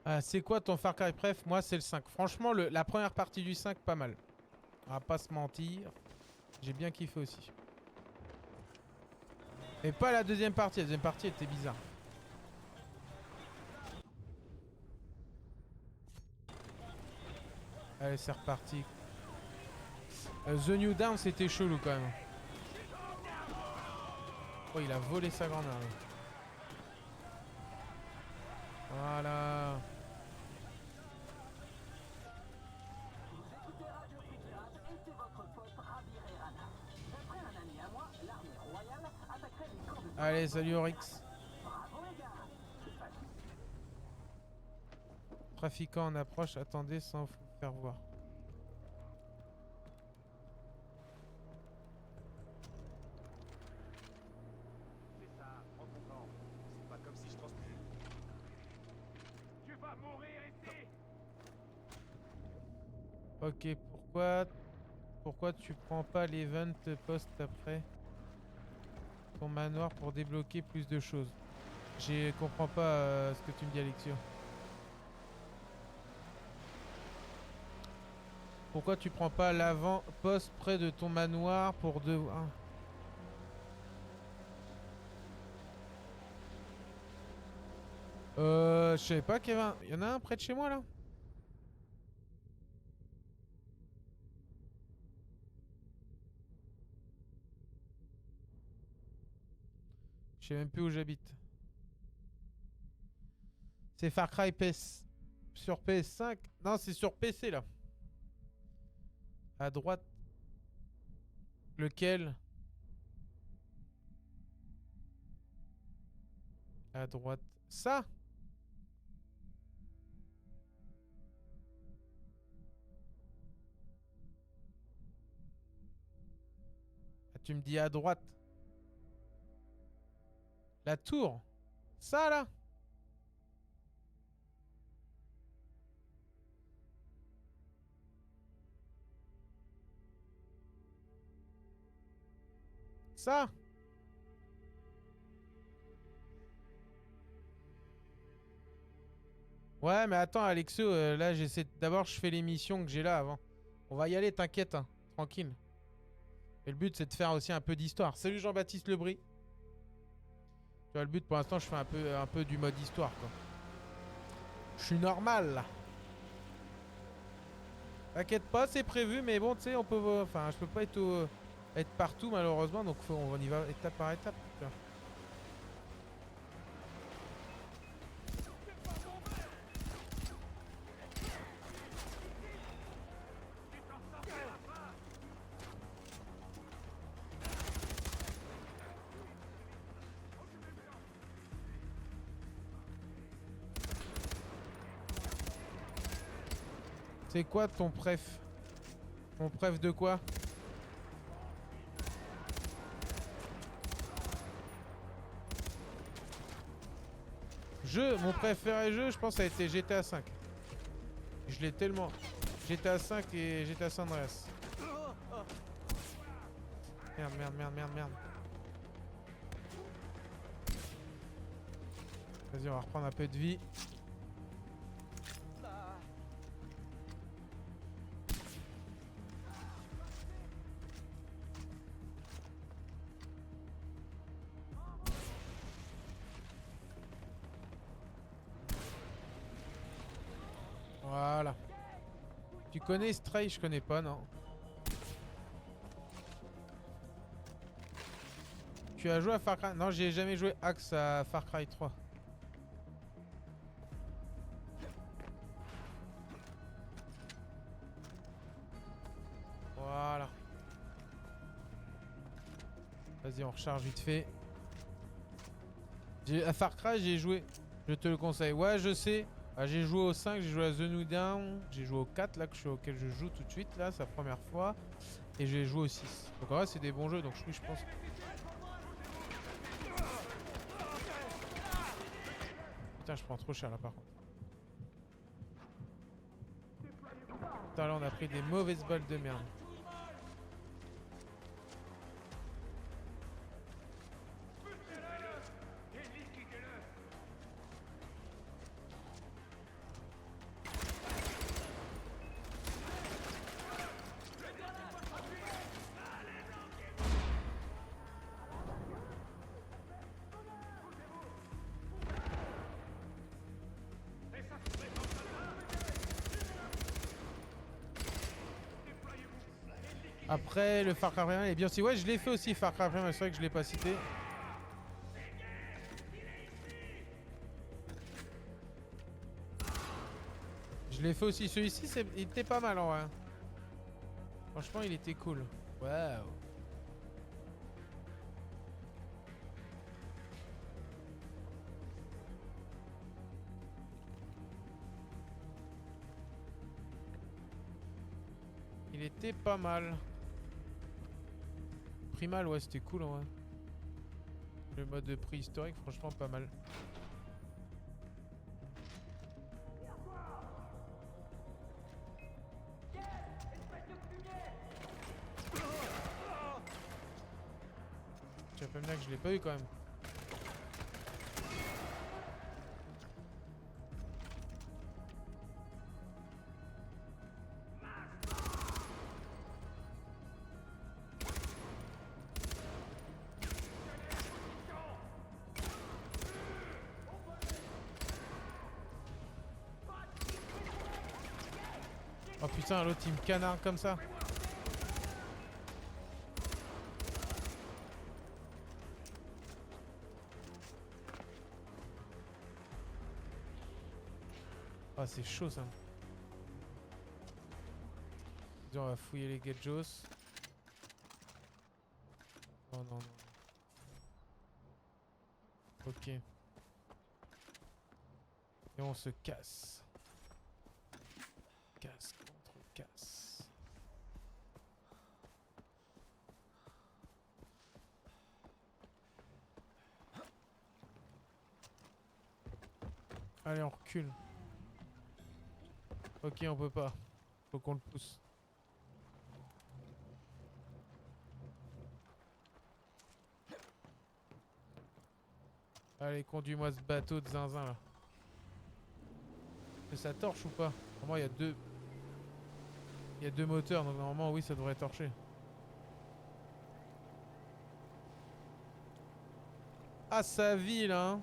Ah, c'est quoi ton Far Cry préf? Moi, c'est le 5. Franchement, la première partie du 5, pas mal. On va pas se mentir. J'ai bien kiffé aussi. Et pas la deuxième partie. La deuxième partie était bizarre. Allez, c'est reparti. The New Down, c'était chelou quand même. Oh, il a volé sa grand-mère. Lui. Voilà. Allez, salut Oryx. Trafiquant en approche, attendez sans vous faire voir. C'est ça, prends ton temps. C'est pas comme si je transpirais. Tu vas mourir ici. Ok, pourquoi tu prends pas l'event post après ton manoir pour débloquer plus de choses? Je comprends pas ce que tu me dis, Alexio. Pourquoi tu prends pas l'avant-poste près de ton manoir pour deux... Hein. Je savais pas qu'il y avait un... Il y en a un près de chez moi là? Je sais même plus où j'habite. C'est Far Cry PS... sur PS5? Non, c'est sur PC là. À droite. Lequel? À droite. Ça? Ah, tu me dis à droite. La tour? Ça là? Ça? Ouais, mais attends, Alexio, là, j'essaie... D'abord, je fais les missions que j'ai là avant. On va y aller, t'inquiète, hein, tranquille. Et le but, c'est de faire aussi un peu d'histoire. Salut Jean-Baptiste Lebris. Tu vois, le but, pour l'instant, je fais un peu du mode histoire, quoi. Je suis normal, là. T'inquiète pas, c'est prévu, mais bon, tu sais, on peut... Enfin, je peux pas être partout, malheureusement, donc on y va étape par étape, tu vois. C'est quoi ton préf? Ton préf de quoi? Mon préféré jeu, je pense, ça a été GTA 5. Je l'ai tellement. GTA 5 et GTA San Andreas. Merde. Vas-y, on va reprendre un peu de vie. Voilà. Tu connais Stray? Je connais pas, non. Tu as joué à Far Cry? Non, j'ai jamais joué Axe à Far Cry 3. Voilà. Vas-y, on recharge vite fait. À Far Cry, j'ai joué. Je te le conseille. Ouais, je sais. Ah, j'ai joué au 5, j'ai joué à The New Dawn. J'ai joué au 4, là, auquel je joue tout de suite, là, sa première fois. Et j'ai joué au 6. Donc, en vrai, c'est des bons jeux. Donc, oui, je pense. Putain, je prends trop cher, là, par contre. Putain, là, on a pris des mauvaises balles de merde. Après, le Far Cry 1 est bien aussi. Ouais, je l'ai fait aussi, Far Cry 1, mais c'est vrai que je l'ai pas cité. Je l'ai fait aussi. Celui-ci, il était pas mal en vrai. Franchement, il était cool. Waouh. Il était pas mal. Primal, ouais, c'était cool en vrai. Le mode préhistorique, franchement, pas mal. Tu vas pas me dire que je l'ai pas eu quand même. Oh putain, l'autre il me canard comme ça. Ah, c'est chaud ça. On va fouiller les gadgets. Oh non, non. Ok. Et on se casse. Casse contre casse. Allez, on recule. Ok, on peut pas. Faut qu'on le pousse. Allez, conduis-moi ce bateau de zinzin là. Mais ça torche ou pas? Pour moi, il y a deux. Il y a deux moteurs, donc normalement, oui, ça devrait torcher. Ah, sa vie là, hein.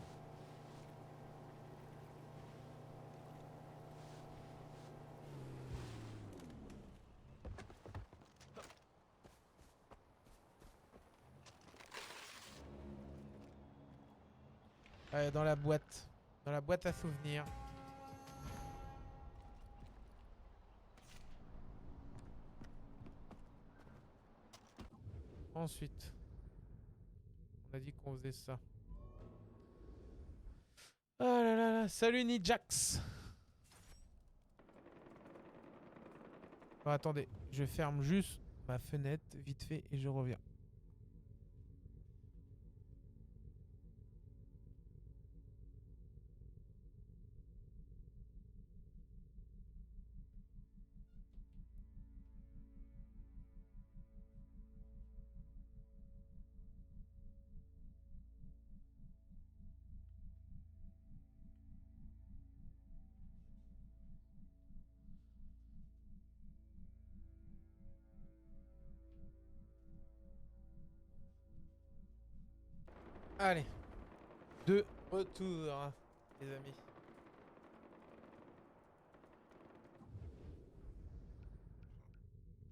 Allez, dans la boîte. Dans la boîte à souvenirs. Ensuite. On a dit qu'on faisait ça. Ah là là là. Salut Nijax. Bon, attendez. Je ferme juste ma fenêtre vite fait et je reviens. Allez. De retour, hein, les amis.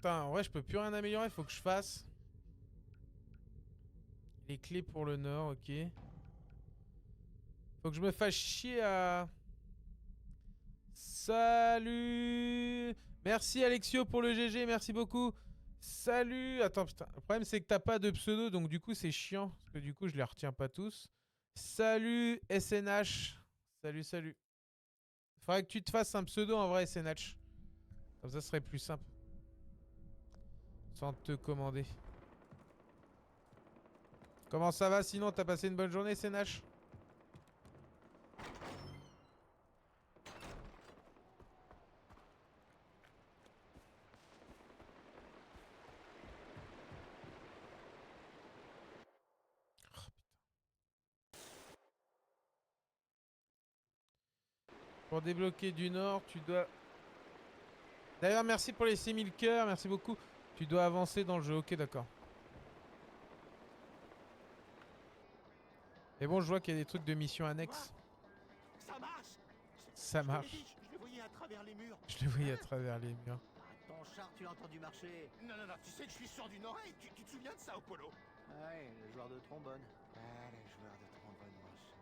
Putain, en vrai, je peux plus rien améliorer. Faut que je fasse les clés pour le nord, ok. Faut que je me fasse chier à... Salut. Merci Alexio pour le GG, merci beaucoup. Salut. Attends, putain. Le problème, c'est que t'as pas de pseudo, donc du coup, c'est chiant. Parce que du coup, je les retiens pas tous. Salut SNH. Salut, salut. Faudrait que tu te fasses un pseudo en vrai, SNH. Comme ça, ce serait plus simple. Sans te commander. Comment ça va sinon? T'as passé une bonne journée, SNH? Pour débloquer du nord, tu dois... D'ailleurs, merci pour les 6000 cœurs, merci beaucoup. Tu dois avancer dans le jeu, ok, d'accord. Et bon, je vois qu'il y a des trucs de mission annexes. Ça marche. Ça marche. Je le voyais à travers les murs. Je le voyais à travers les murs. Ton char, tu l'as entendu marcher. Non, tu sais que je suis sourd d'une oreille. Tu te souviens de ça au polo? Ouais, le joueur de trombone. Ah, les joueurs de trombone, mon chien.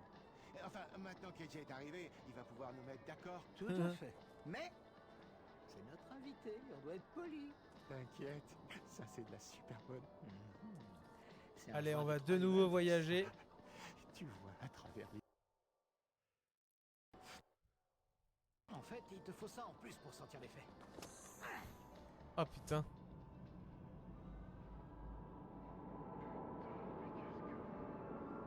Enfin, maintenant qu'Edge est arrivé, il va pouvoir nous mettre d'accord. Tout à fait. Mais c'est notre invité, on doit être poli. T'inquiète, ça c'est de la super bonne. C'est un Allez, fan on va de trombone. nouveau voyager. Tu vois à travers les... En fait, il te faut ça en plus pour sentir l'effet. Oh putain.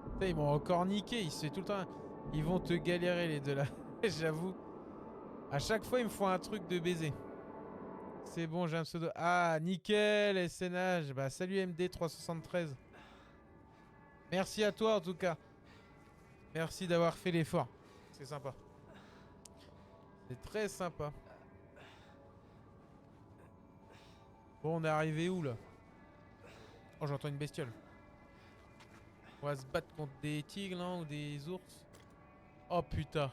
Putain, ils m'ont encore niqué. Ils se fait tout le temps. Ils vont te galérer les deux là. J'avoue. À chaque fois, ils me font un truc de baiser. C'est bon, j'ai un pseudo. Ah, nickel, SNH. Bah, salut MD373. Merci à toi en tout cas. Merci d'avoir fait l'effort. C'est sympa. C'est très sympa. Bon, on est arrivé où là? Oh, j'entends une bestiole. On va se battre contre des tigres là ou des ours. Oh putain.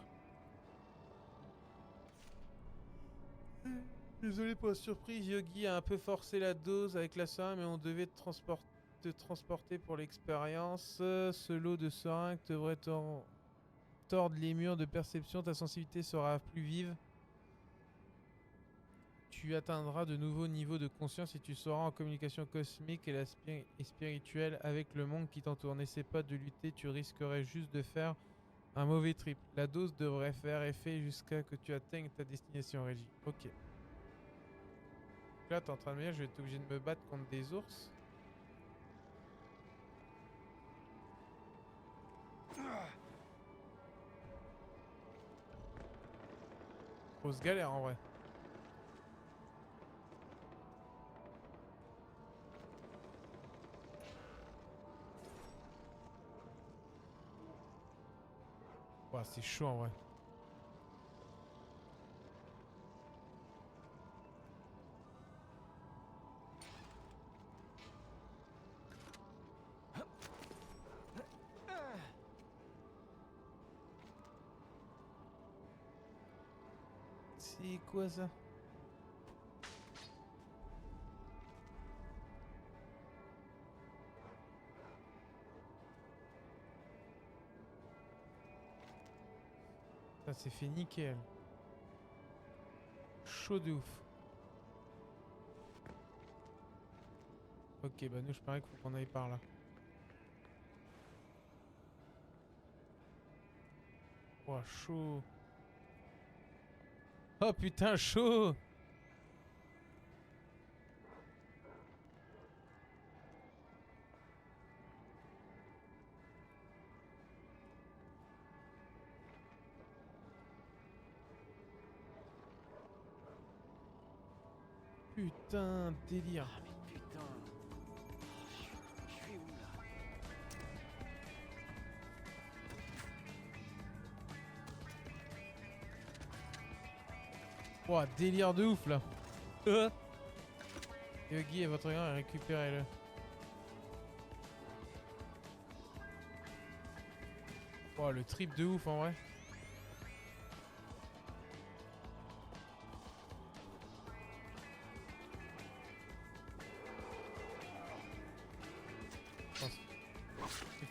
Désolé pour la surprise, Yogi a un peu forcé la dose avec la seringue, mais on devait te transporter pour l'expérience. Ce lot de seringues devrait tordre les murs de perception, ta sensibilité sera plus vive. Tu atteindras de nouveaux niveaux de conscience et tu seras en communication cosmique et spirituelle avec le monde qui t'entoure. N'essaie pas de lutter, tu risquerais juste de faire un mauvais trip. La dose devrait faire effet jusqu'à que tu atteignes ta destination, Régie. Ok. Là, t'es en train de me dire, je vais être obligé de me battre contre des ours. Grosse galère en vrai. Ouah, c'est chaud en vrai. C'est quoi ça? Ça s'est fait nickel. Chaud de ouf. Ok, bah nous je parie qu'il faut qu'on aille par là. Oh, chaud. Oh putain, chaud. Putain, délire. Ah mais putain. Je suis où là? Oh, délire de ouf là. Yogi et votre gars, récupérez-le. Oh, le trip de ouf en vrai.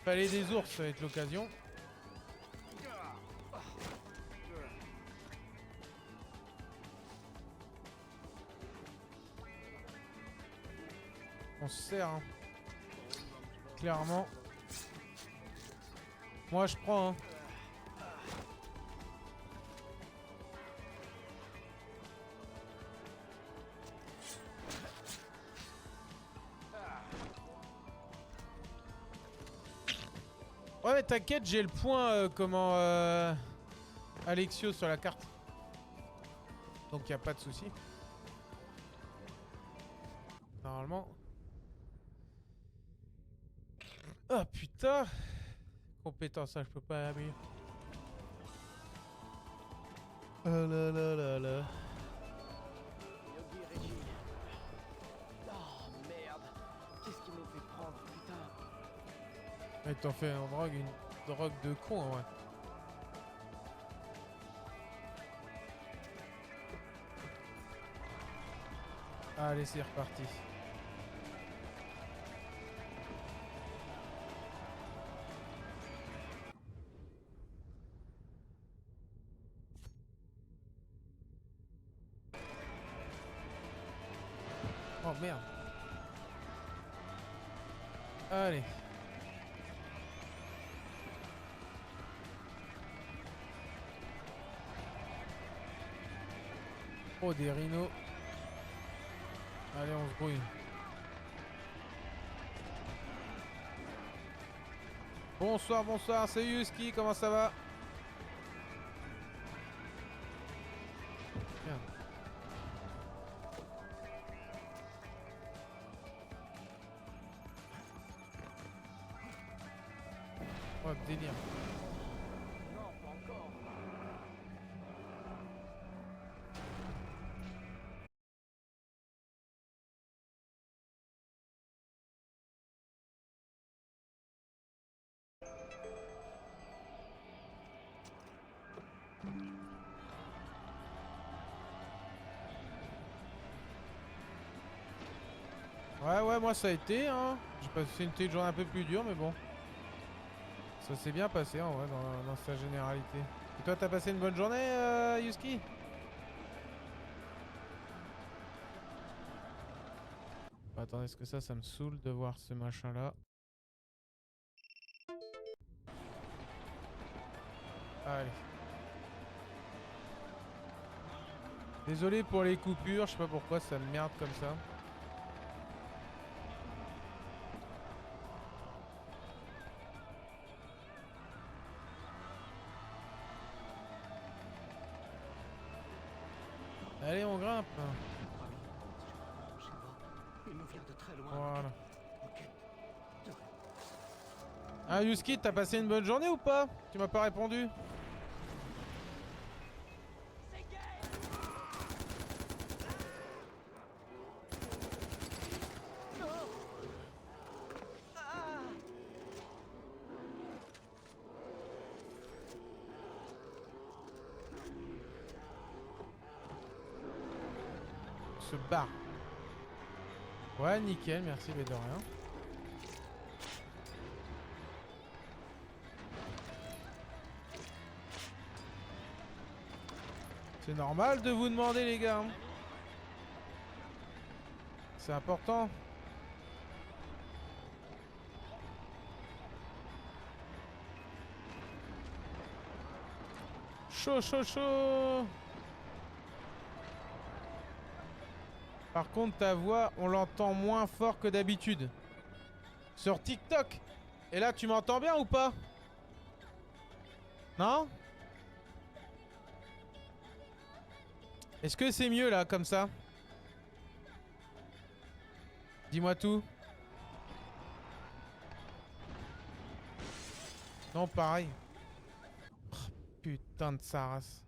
palais des ours, ça va être l'occasion. On se sert, hein. Clairement. Moi je prends, hein. Ouais mais t'inquiète, j'ai le point Alexio sur la carte. Donc y a pas de souci. Normalement. Ah putain. Compétence, ça je peux pas améliorer. Oh là là là là. Yogi Reggie. Oh merde. Qu'est-ce qu'ils m'ont fait prendre, putain. Mais t'en fais une drogue de con en vrai. Allez, c'est reparti. Oh merde. Allez. Oh, des rhinos. Allez, on se brouille. Bonsoir, bonsoir, c'est Yuski, comment ça va? Merde. Oh, délire. Non, pas encore. Ouais, moi ça a été, hein. J'ai passé une journée un peu plus dure, mais bon. Ça s'est bien passé, en vrai, dans sa généralité. Et toi, t'as passé une bonne journée, Yuski? Attends, est-ce que ça me saoule de voir ce machin-là? Allez. Désolé pour les coupures, je sais pas pourquoi ça me merde comme ça. Allez, on grimpe. Il nous vient de très loin. Voilà. Ok. De- Ah, Yuski, t'as passé une bonne journée ou pas? Tu m'as pas répondu. Se barre. Ouais, nickel, merci, mais de rien. C'est normal de vous demander, les gars. C'est important. Chaud, chaud, chaud. Par contre, ta voix, on l'entend moins fort que d'habitude. Sur TikTok. Et là, tu m'entends bien ou pas? Non? Est-ce que c'est mieux là, comme ça? Dis-moi tout. Non, pareil. Oh, putain de sa race.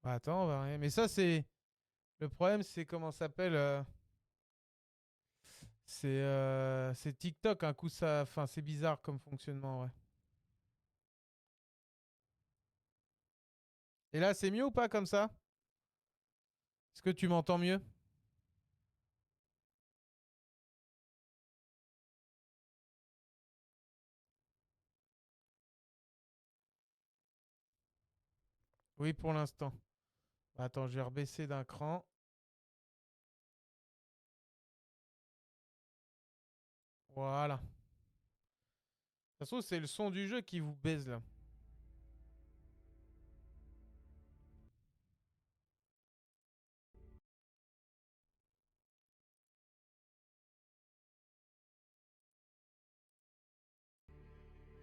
Attends, on va rien. Mais ça, c'est... Le problème, c'est comment ça s'appelle c'est TikTok, un coup ça... Enfin, c'est bizarre comme fonctionnement, ouais. Et là, c'est mieux ou pas comme ça? Est-ce que tu m'entends mieux? Oui, pour l'instant. Attends, je vais rebaisser d'un cran. Voilà. De toute façon, c'est le son du jeu qui vous baise là.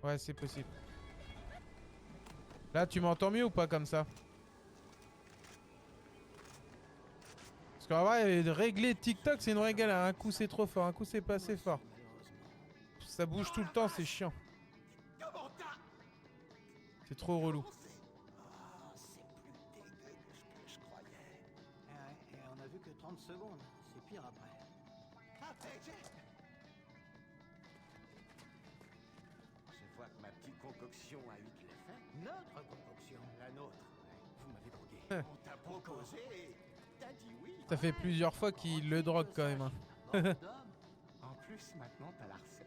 Ouais, c'est possible. Là, tu m'entends mieux ou pas comme ça? Parce qu'en vrai, régler TikTok, c'est une vraie galère. Un coup, c'est trop fort. Un coup, c'est pas assez fort. Ça bouge tout le temps, c'est chiant. C'est trop relou. Ah, c'est plus dégueu que je croyais. Et on a vu que 30 secondes. C'est pire après. Je vois que ma petite concoction a eu de l'effet. Notre concoction, la nôtre. Vous m'avez drogué. On t'a proposé et t'as dit oui. Ça fait plusieurs fois qu'il le drogue quand même. Hein. En plus, maintenant, t'as la recette.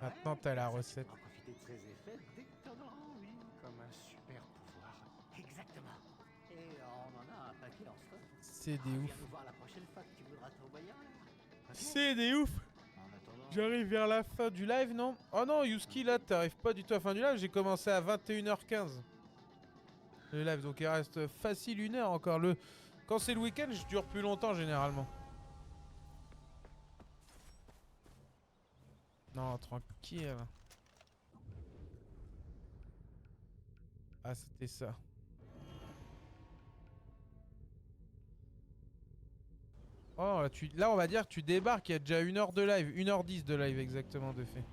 Maintenant, t'as la recette. Tu vas profiter de ses effets dès que t'en auras envie. Comme un super pouvoir. Exactement. Et on en a un paquet en stock. C'est des ouf. Viens nous voir la prochaine fois que tu voudras t'envoyer en l'air. C'est des ouf. En attendant, J'arrive vers la fin du live, non? Oh non, Yuski, là, t'arrives pas du tout à la fin du live. J'ai commencé à 21h15. Le live, donc il reste facile 1 heure encore. Quand c'est le week-end, je dure plus longtemps généralement. Non, tranquille. Ah, c'était ça. Oh, là, on va dire que tu débarques, il y a déjà 1 heure de live. 1h10 de live exactement de fait.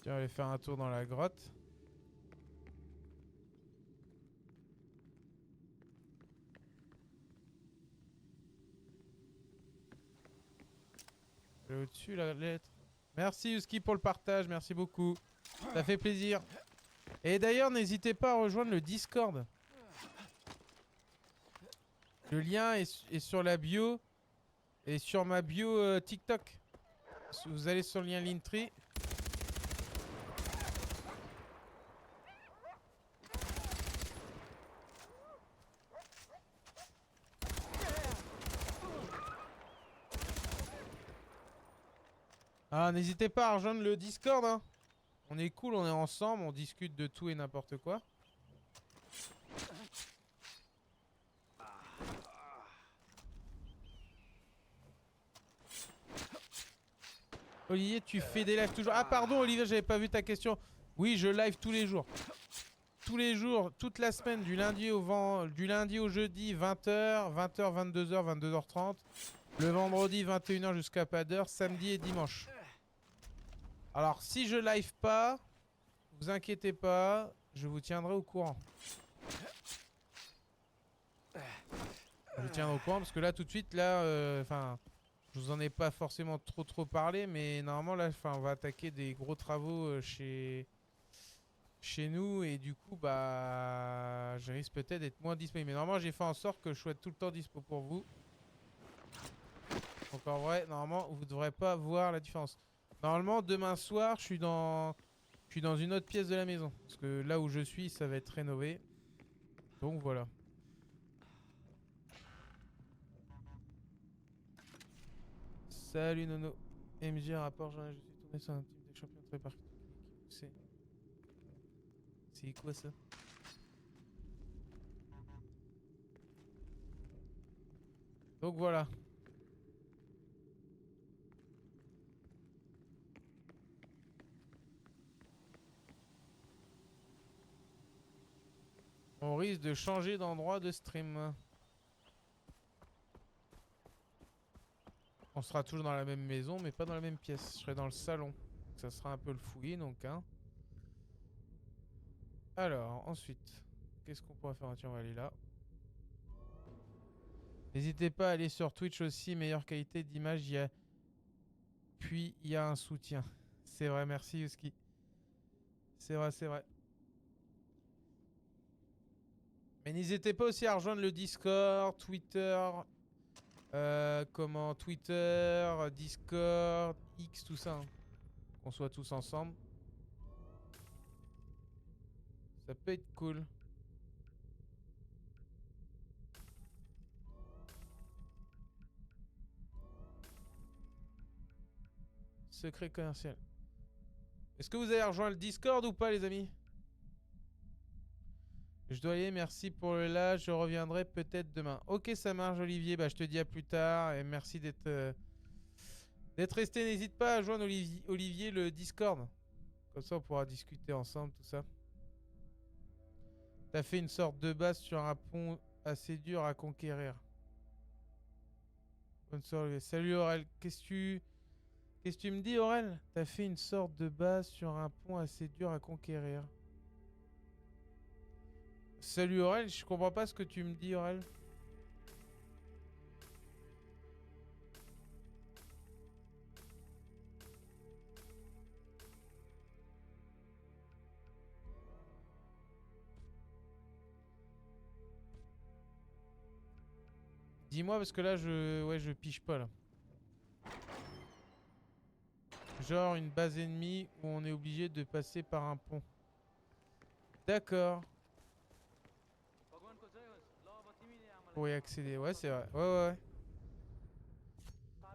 Tiens, on va aller faire un tour dans la grotte. Elle est au-dessus la lettre. Merci Yuski pour le partage, merci beaucoup. Ça fait plaisir. Et d'ailleurs, n'hésitez pas à rejoindre le Discord. Le lien est sur la bio et sur ma bio TikTok. Vous allez sur le lien Linktree. Ah, n'hésitez pas à rejoindre le Discord. Hein. On est cool, on est ensemble, on discute de tout et n'importe quoi. Olivier, tu fais des lives toujours. Ah pardon Olivier, j'avais pas vu ta question. Oui, je live tous les jours. Tous les jours, toute la semaine, du lundi au jeudi, 20h, 20h, 22h, 22h30. Le vendredi, 21h jusqu'à pas d'heure, samedi et dimanche. Alors, si je live pas, vous inquiétez pas, je vous tiendrai au courant. Je vous tiendrai au courant parce que là, tout de suite, là, je vous en ai pas forcément trop parlé, mais normalement, là, on va attaquer des gros travaux chez nous et du coup, bah, je risque peut-être d'être moins disponible. Mais normalement, j'ai fait en sorte que je sois tout le temps dispo pour vous. Donc en vrai, normalement, vous devrez pas voir la différence. Normalement, demain soir, je suis dans une autre pièce de la maison. Parce que là où je suis, ça va être rénové. Donc voilà. Salut Nono. MJ, rapport, je suis tombé sur un type de champion très particulier qui poussait. C'est quoi ça? Donc voilà. On risque de changer d'endroit de stream. On sera toujours dans la même maison, mais pas dans la même pièce. Je serai dans le salon. Ça sera un peu le fouillis, donc. Hein. Alors, ensuite, qu'est-ce qu'on pourrait faire? Tiens, on va aller là. N'hésitez pas à aller sur Twitch aussi. Meilleure qualité d'image. Puis, il y a un soutien. C'est vrai, merci Yuski. C'est vrai, c'est vrai. Mais n'hésitez pas aussi à rejoindre le Discord, Twitter, Comment Twitter, Discord, X, tout ça. Hein. Qu'on soit tous ensemble. Ça peut être cool. Secret commercial. Est-ce que vous avez rejoint le Discord ou pas, les amis? Je dois y aller, merci pour le live, je reviendrai peut-être demain. Ok, ça marche, Olivier, bah je te dis à plus tard et merci d'être resté. N'hésite pas à joindre Olivier le Discord. Comme ça, on pourra discuter ensemble, tout ça. T'as fait une sorte de base sur un pont assez dur à conquérir. Bonne soirée. Salut Aurel, qu'est-ce que tu me dis, Aurel? T'as fait une sorte de base sur un pont assez dur à conquérir. Salut Aurel, je comprends pas ce que tu me dis, Aurel. Dis-moi parce que là je pige pas là. Genre une base ennemie où on est obligé de passer par un pont. D'accord. Pour y accéder, ouais c'est vrai. Ouais.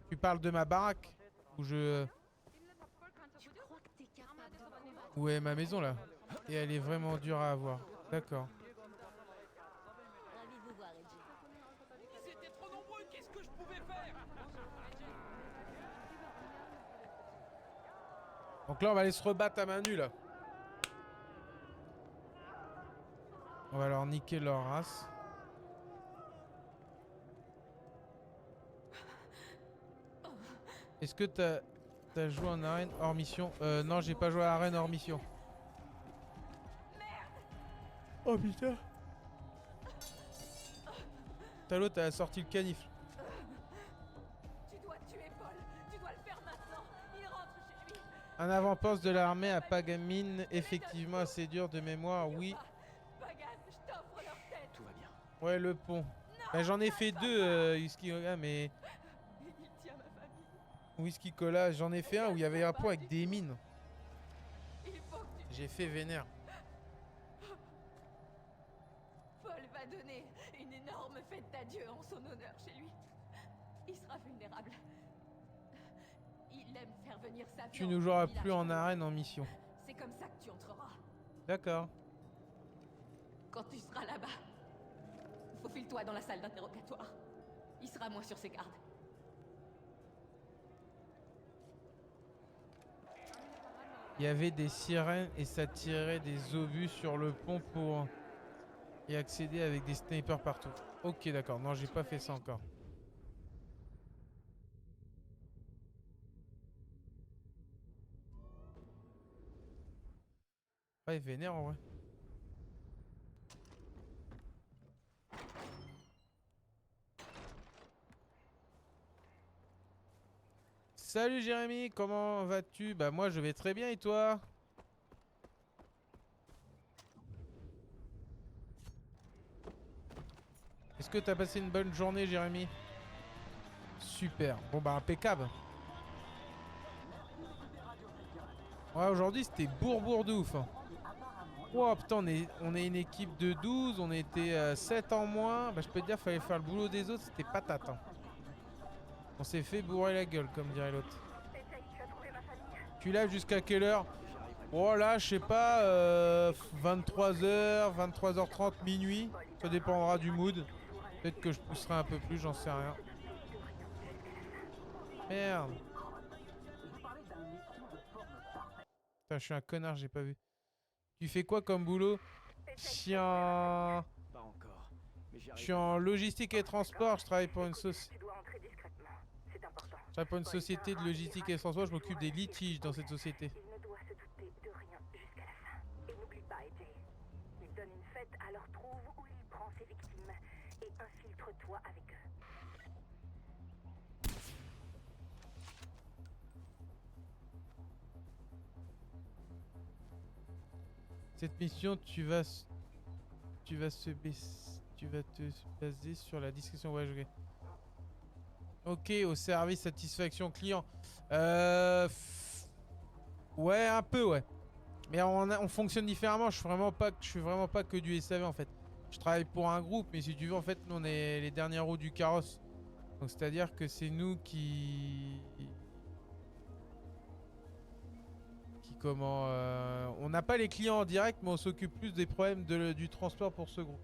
Tu parles de ma baraque où je... Ouais, ma maison là. Et elle est vraiment dure à avoir. D'accord. Ils étaient trop nombreux, qu'est-ce que je pouvais faire? Donc là on va aller se rebattre à main nue là. On va leur niquer leur race. Est-ce que t'as joué en arène hors mission? Non, j'ai pas joué à arène hors mission. Oh putain. Talo, t'as sorti le canif. Tu dois tuer Paul. Tu dois le faire maintenant. Il rentre chez lui. Un avant-poste de l'armée à Pagamine, effectivement assez dur de mémoire, oui. Pagan, je t'offre leur tête. Tout va bien. Ouais, le pont. Bah, j'en ai fait deux, Whisky Cola, mais... Il tient ma famille. Whisky Cola, j'en ai fait un où il y avait un pont avec des mines. Il faut que tu... J'ai fait vénère. Paul va donner une énorme fête d'adieu en son honneur chez lui. Il sera vulnérable. Il aime faire venir sa Tu viande ne au joueras village. plus en arène en mission. C'est comme ça que tu entreras. D'accord. Quand tu seras là-bas, faufile-toi dans la salle d'interrogatoire. Il sera moins sur ses gardes. Il y avait des sirènes et ça tirait des obus sur le pont pour y accéder avec des snipers partout. Ok, d'accord. Non, j'ai pas fait ça encore. Ouais, vénère en vrai. Salut Jérémy, comment vas-tu? Bah moi je vais très bien et toi? Est-ce que t'as passé une bonne journée Jérémy? Super, bon bah impeccable. Ouais aujourd'hui c'était bourre de ouf hein. Oh putain on est une équipe de 12, on était 7 en moins. Bah je peux te dire fallait faire le boulot des autres, c'était patate hein. On s'est fait bourrer la gueule, comme dirait l'autre. Tu lèves jusqu'à quelle heure? Oh là, je sais pas, 23h, 23h30, minuit. Ça dépendra du mood. Peut-être que je pousserai un peu plus, j'en sais rien. Merde. Putain, je suis un connard, j'ai pas vu. Tu fais quoi comme boulot? Je suis en... Pas encore. Mais j'y Je arrive. suis en logistique et transport, je travaille pour une société. Je travaille pour une société de logistique et transport, je m'occupe des litiges dans cette société. Il ne doit se douter de rien jusqu'à la fin. Et n'oublie pas, AJ. Il donne une fête à leur trouve où il prend ses victimes et infiltre-toi avec eux. Cette mission, tu vas te baser sur la discussion. Ouais, ok. Ok, au service satisfaction client. Ouais, un peu, ouais. Mais on fonctionne différemment. Je suis vraiment pas que du SAV en fait. Je travaille pour un groupe, mais si tu veux, en fait, nous on est les derniers roues du carrosse. Donc c'est-à-dire que c'est nous qui comment on n'a pas les clients en direct, mais on s'occupe plus des problèmes du transport pour ce groupe.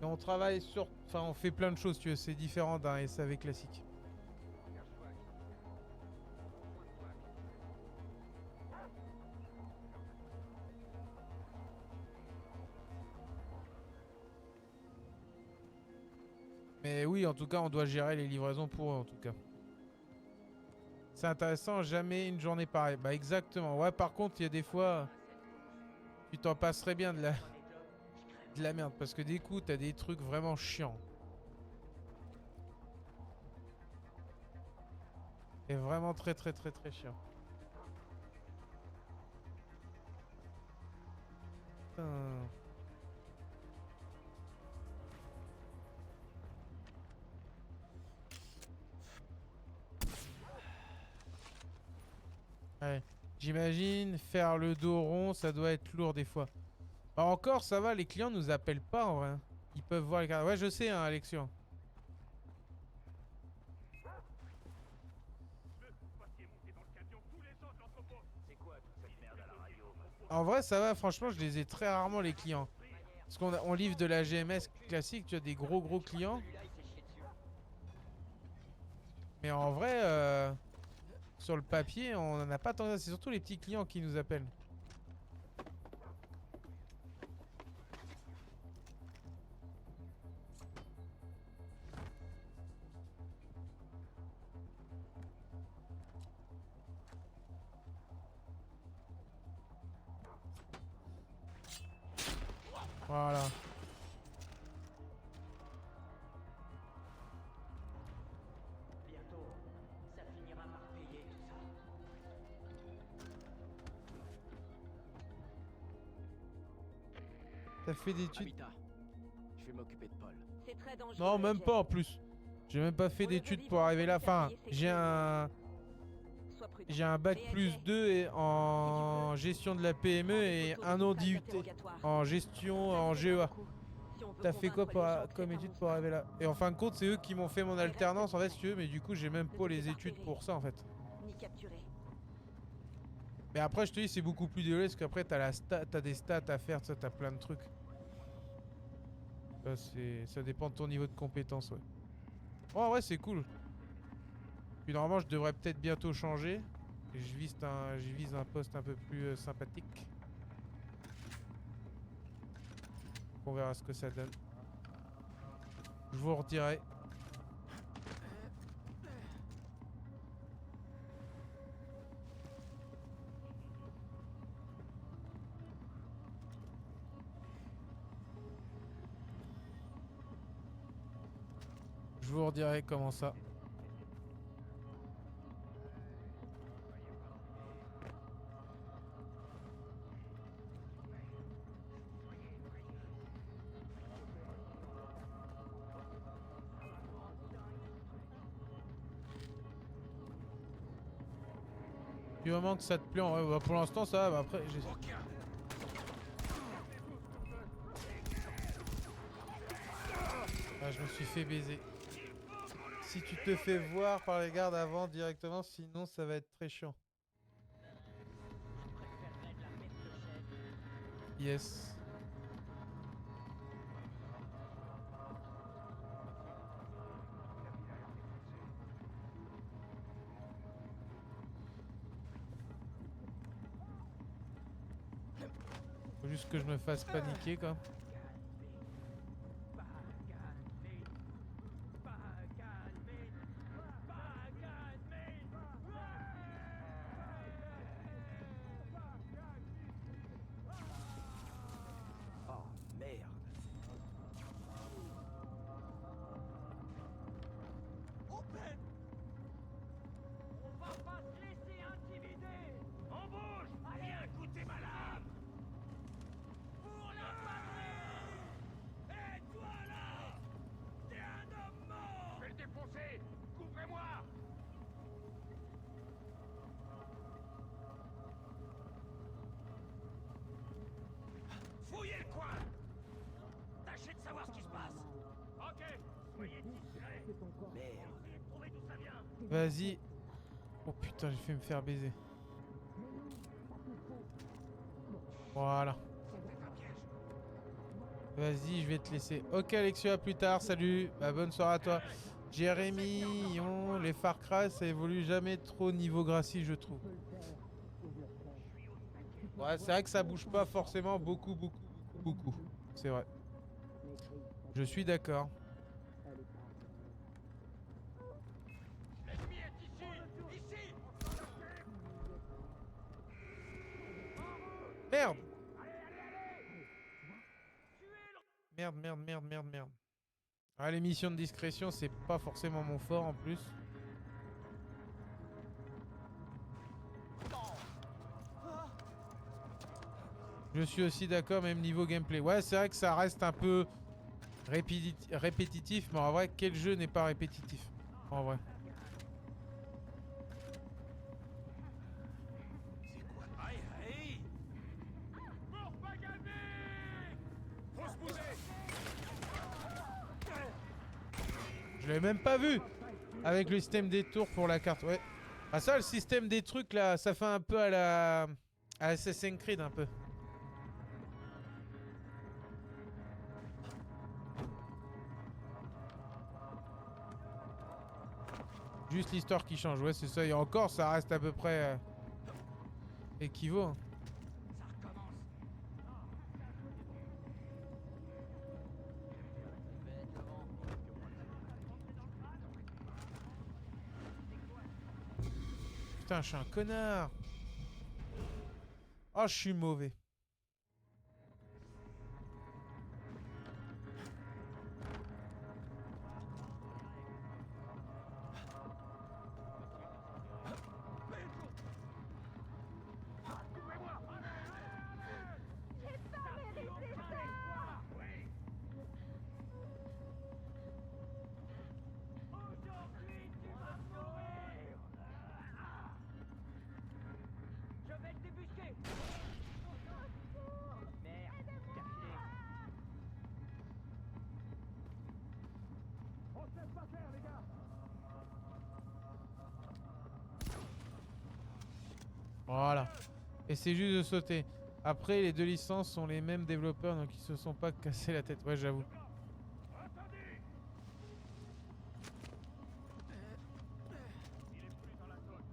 Et on travaille sur, enfin, on fait plein de choses, tu vois. C'est différent d'un SAV classique. Mais oui, en tout cas, on doit gérer les livraisons pour eux, en tout cas. C'est intéressant, jamais une journée pareille. Bah exactement. Ouais, par contre, il y a des fois, tu t'en passerais bien de la merde. Parce que des coups, t'as des trucs vraiment chiants. Et vraiment très très très très chiant. Putain. Ouais. J'imagine faire le dos rond, ça doit être lourd des fois. Bah encore, ça va, les clients nous appellent pas en vrai. Ils peuvent voir les cartes. Ouais, je sais, hein, Alexio. En vrai, ça va, franchement, je les ai très rarement, les clients. Parce qu'on livre de la GMS classique, tu as des gros clients. Mais en vrai, sur le papier, on n'en a pas tant que ça. C'est surtout les petits clients qui nous appellent. Voilà. Bientôt, ça finira par payer tout ça. T'as fait des études? Amita, je vais m'occuper de Paul. C'est très dangereux. Non, même Jay. pas en plus. J'ai même pas fait On ne veut d'études vivre pour arriver là. entre les Enfin, quartiers, c'est j'ai clair. un... Sois prudent. J'ai un bac Mais, plus Jay, 2 en gestion de la PME et photo un de an phase d'IUT d'interrogatoire. en gestion Ça en serait GEA. beaucoup. Si on veut T'as fait quoi convaincre les gens que comme c'est étude un pour arriver là? Et en fin de compte, c'est eux qui m'ont fait mon Mais reste alternance en fait, si discret. tu veux, mais du coup, j'ai même Ne pas te les fais pas études repérer. pour ça en fait. Ni capturé. Mais après, je te dis, c'est beaucoup plus désolé parce qu'après, t'as des stats à faire, ça, t'as plein de trucs. Ça dépend de ton niveau de compétence, ouais. Oh, en vrai, c'est cool. Puis normalement, je devrais peut-être bientôt changer. Et je vise un poste un peu plus sympathique. On verra ce que ça donne. Je vous redirai. Je vous redirai comment ça. Du moment que ça te plaît, ouais, bah pour l'instant ça va. Bah après, ah, je me suis fait baiser. Si tu te fais voir par les gardes avant directement, sinon ça va être très chiant. Yes. Faut juste que je me fasse paniquer quoi. Oh merde. On va pas se laisser intimider. On bouge. Viens goûter ma lame. Pour la patrie. Vas-y. Oh putain, j'ai fait me faire baiser. Voilà. Vas-y, je vais te laisser. Ok Alexia, à plus tard, salut. Bah, bonne soirée à toi. Jérémy, les Far Cry, ça évolue jamais trop niveau graphique, je trouve. Ouais, c'est vrai que ça bouge pas forcément beaucoup. C'est vrai. Je suis d'accord. L'ennemi est ici! Ici! Merde! Tuez-le! Merde. Ah, les missions de discrétion, c'est pas forcément mon fort en plus. Je suis aussi d'accord, même niveau gameplay. Ouais, c'est vrai que ça reste un peu répétitif, mais en vrai, quel jeu n'est pas répétitif? En vrai. Aïe, aïe! Pour pas gagner! Faut se bouger! Je l'ai même pas vu avec le système des tours pour la carte. Ouais. Ah ça, le système des trucs là, ça fait un peu à la Assassin's Creed un peu. Juste l'histoire qui change. Ouais, c'est ça. Et encore, ça reste à peu près équivaut. Hein. Ça recommence. Putain, je suis un connard. Oh, je suis mauvais. Aujourd'hui, tu vas mourir! Je vais te débusquer! Merde, caché! On se laisse pas faire, les gars! Voilà. Et c'est juste de sauter. Après, les deux licences sont les mêmes développeurs, donc ils se sont pas cassés la tête. Ouais, j'avoue. Attendez! Il est plus dans la zone.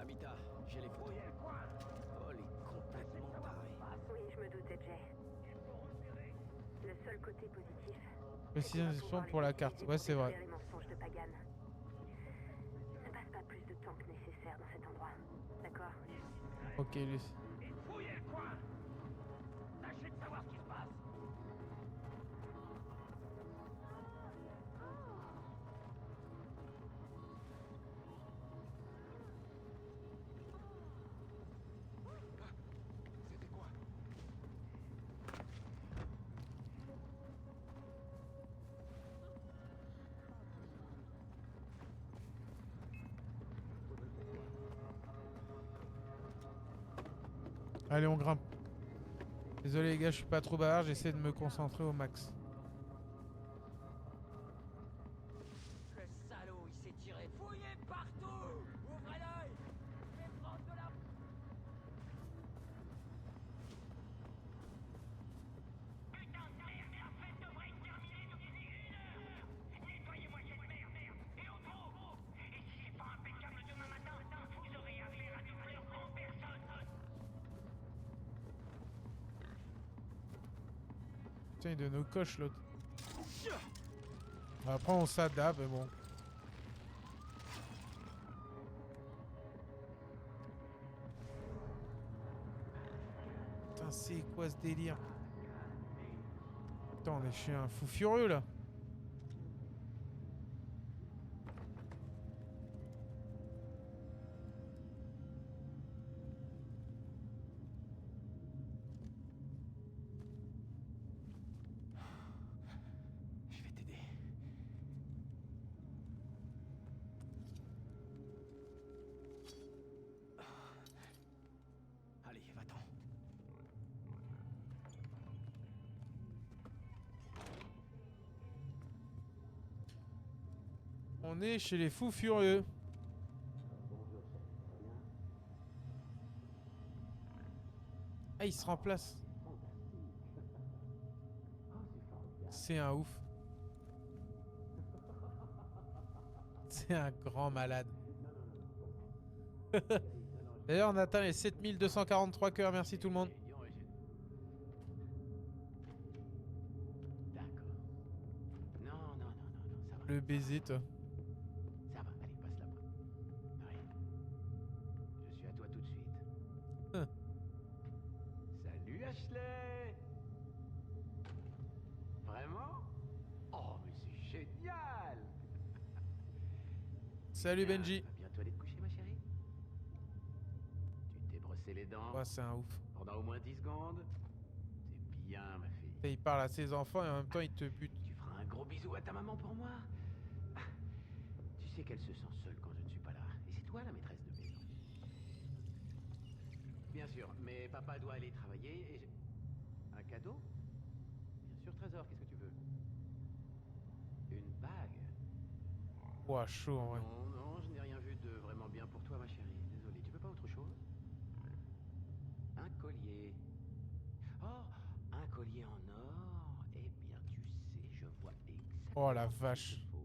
Amita, j'ai les photos. Paul est complètement taré. Oui, je me doutais, Jay. Le seul côté positif. Précision pour la carte. Ouais, c'est vrai. Les mensonges de Pagan. Ne passe pas plus de temps que nécessaire dans cet endroit. D'accord? Ok, lui. Et fouillez le coin! Tâchez de savoir ce qui se passe! C'était quoi? Allez, on grimpe. Désolé les gars, je suis pas trop bavard, j'essaie de me concentrer au max. Le salaud, il s'est tiré! Fouillez partout! Ouvrez l'œil! Je vais prendre de la... Putain, il donne aux coches l'autre. Après, on s'adapte, mais bon. Putain, c'est quoi ce délire? Putain, on est chez un fou furieux là. Je vais t'aider. Allez, va-t'en. On est chez les fous furieux. Ah, il se remplace. C'est un ouf. C'est un grand malade. D'ailleurs, on atteint les 7243 cœurs. Merci tout le monde. D'accord. Non, non, non, non, non, ça va. Le baiser, toi. Ça va, allez, passe là-bas. Oui. Je suis à toi tout de suite. Hein. Salut Ashley. Vraiment? Oh, mais c'est génial. Salut Bien, Benji. tu vas bientôt aller te coucher, ma chérie? Tu t'es brossé les dents Oh, c'est un ouf. pendant au moins 10 secondes? C'est bien, ma fille. Et il parle à ses enfants et en même temps il te bute. Tu feras un gros bisou à ta maman pour moi? Ah, tu sais qu'elle se sent seule quand je ne suis pas là. Et c'est toi la maîtresse de maison. Bien sûr, mais papa doit aller travailler et j'ai... Un cadeau? Bien sûr, Trésor, qu'est-ce que tu veux? Une bague? Ouah, chaud en vrai. Non, non, je n'ai rien vu de vraiment bien pour toi, ma chérie. Désolé, tu veux pas autre chose? Un collier. Oh, un collier en or. Eh bien, tu sais, je vois exactement Oh la ce qu'il vache. te faut.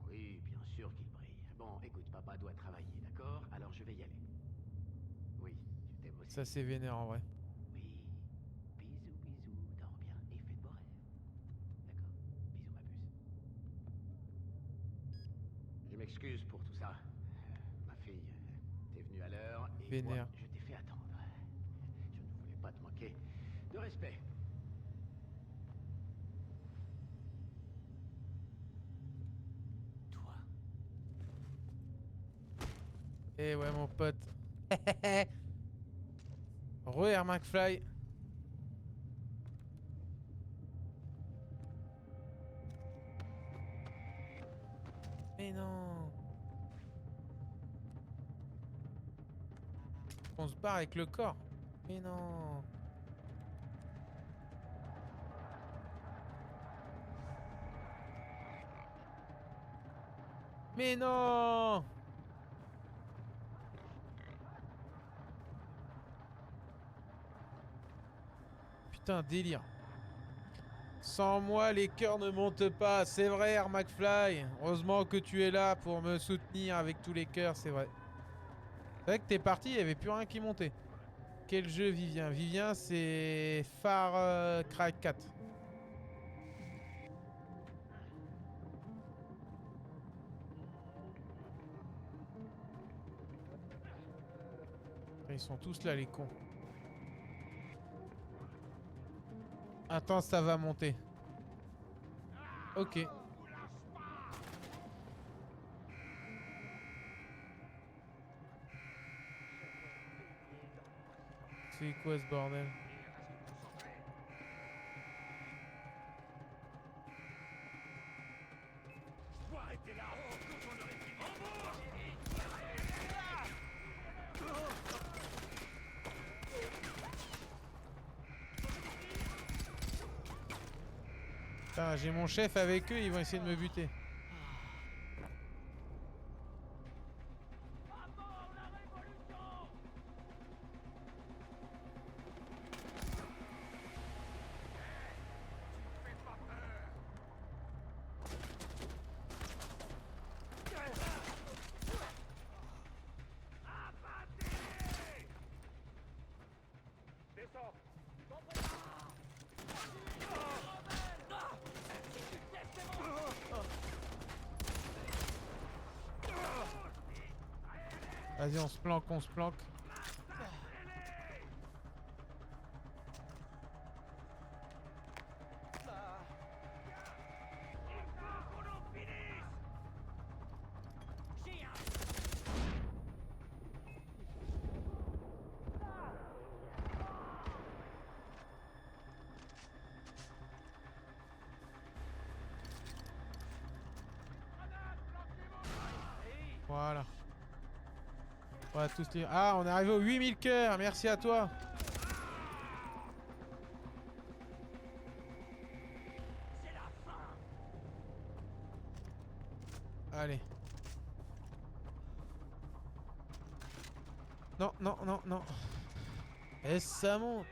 Oui, bien sûr qu'il brille. Bon, écoute, papa doit travailler, d'accord? Alors je vais y aller. Oui, je t'aime aussi. Ça c'est vénère en vrai. Oui, bisous, bisous, dors bien et fais de beaux rêves. D'accord? Bisous, ma puce. Je m'excuse pour tout ça. Ma fille, t'es venue à l'heure et Vénère. moi, je t'ai fait attendre. Je ne voulais pas te manquer de respect. Toi, Eh ouais mon pote. Re Air McFly. Mais non. On se barre avec le corps. Mais non. Mais non. Putain, délire. Sans moi, les cœurs ne montent pas. C'est vrai, Air McFly. Heureusement que tu es là pour me soutenir avec tous les cœurs, c'est vrai. C'est vrai que t'es parti, il n'y avait plus rien qui montait. Quel jeu, Vivien? Vivien, c'est Far Cry 4. Ils sont tous là, les cons. Attends, ça va monter. Ok. C'est quoi ce bordel? Faut arrêter là. Quand on aurait fini. Putain, j'ai mon chef avec eux, ils vont essayer de me buter. Vas-y, on se planque, on se planque. Voilà. On va tous les... Ah, on est arrivé aux 8000 cœurs. Merci à toi. Allez. Non, non, non, non. Et ça monte.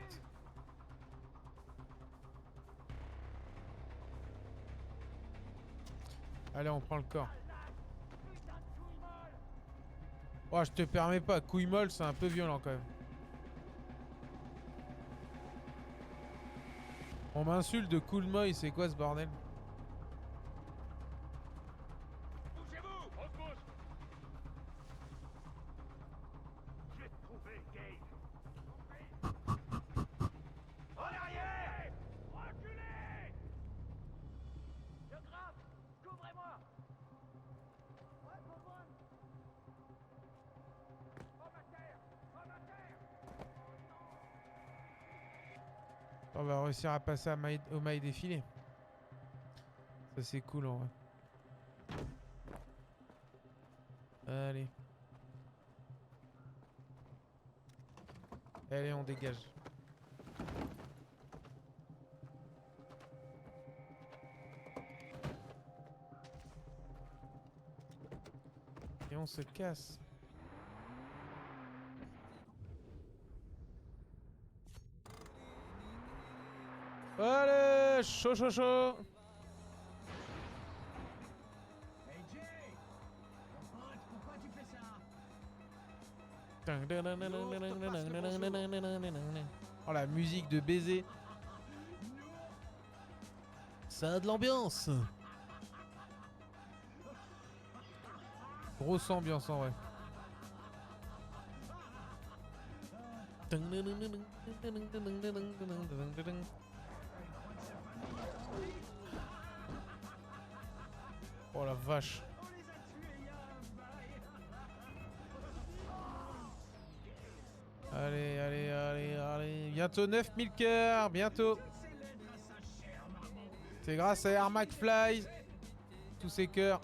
Allez, on prend le corps. Oh, je te permets pas. Couille molle, c'est un peu violent quand même. On m'insulte de cool molle, c'est quoi ce bordel? Bougez-vous! On se bouge! Je vais te trouver, Gage! En arrière! Reculez! Le grave, couvrez-moi. Ouais, Bobonne. Homme à terre! Homme à terre! On va réussir à passer à au mail défilé. Ça c'est cool en vrai. Allez. Allez, on dégage. Et on se casse. Allez, chaud, chaud, chaud. Hey Jay! Mon pote, pourquoi tu fais ça? Oh la musique de baiser. Ça a de l'ambiance. Grosse ambiance en vrai. Oh la vache. Allez, allez, allez, allez. Bientôt 9000 cœurs, bientôt. C'est grâce à Air McFly. Tous ces cœurs.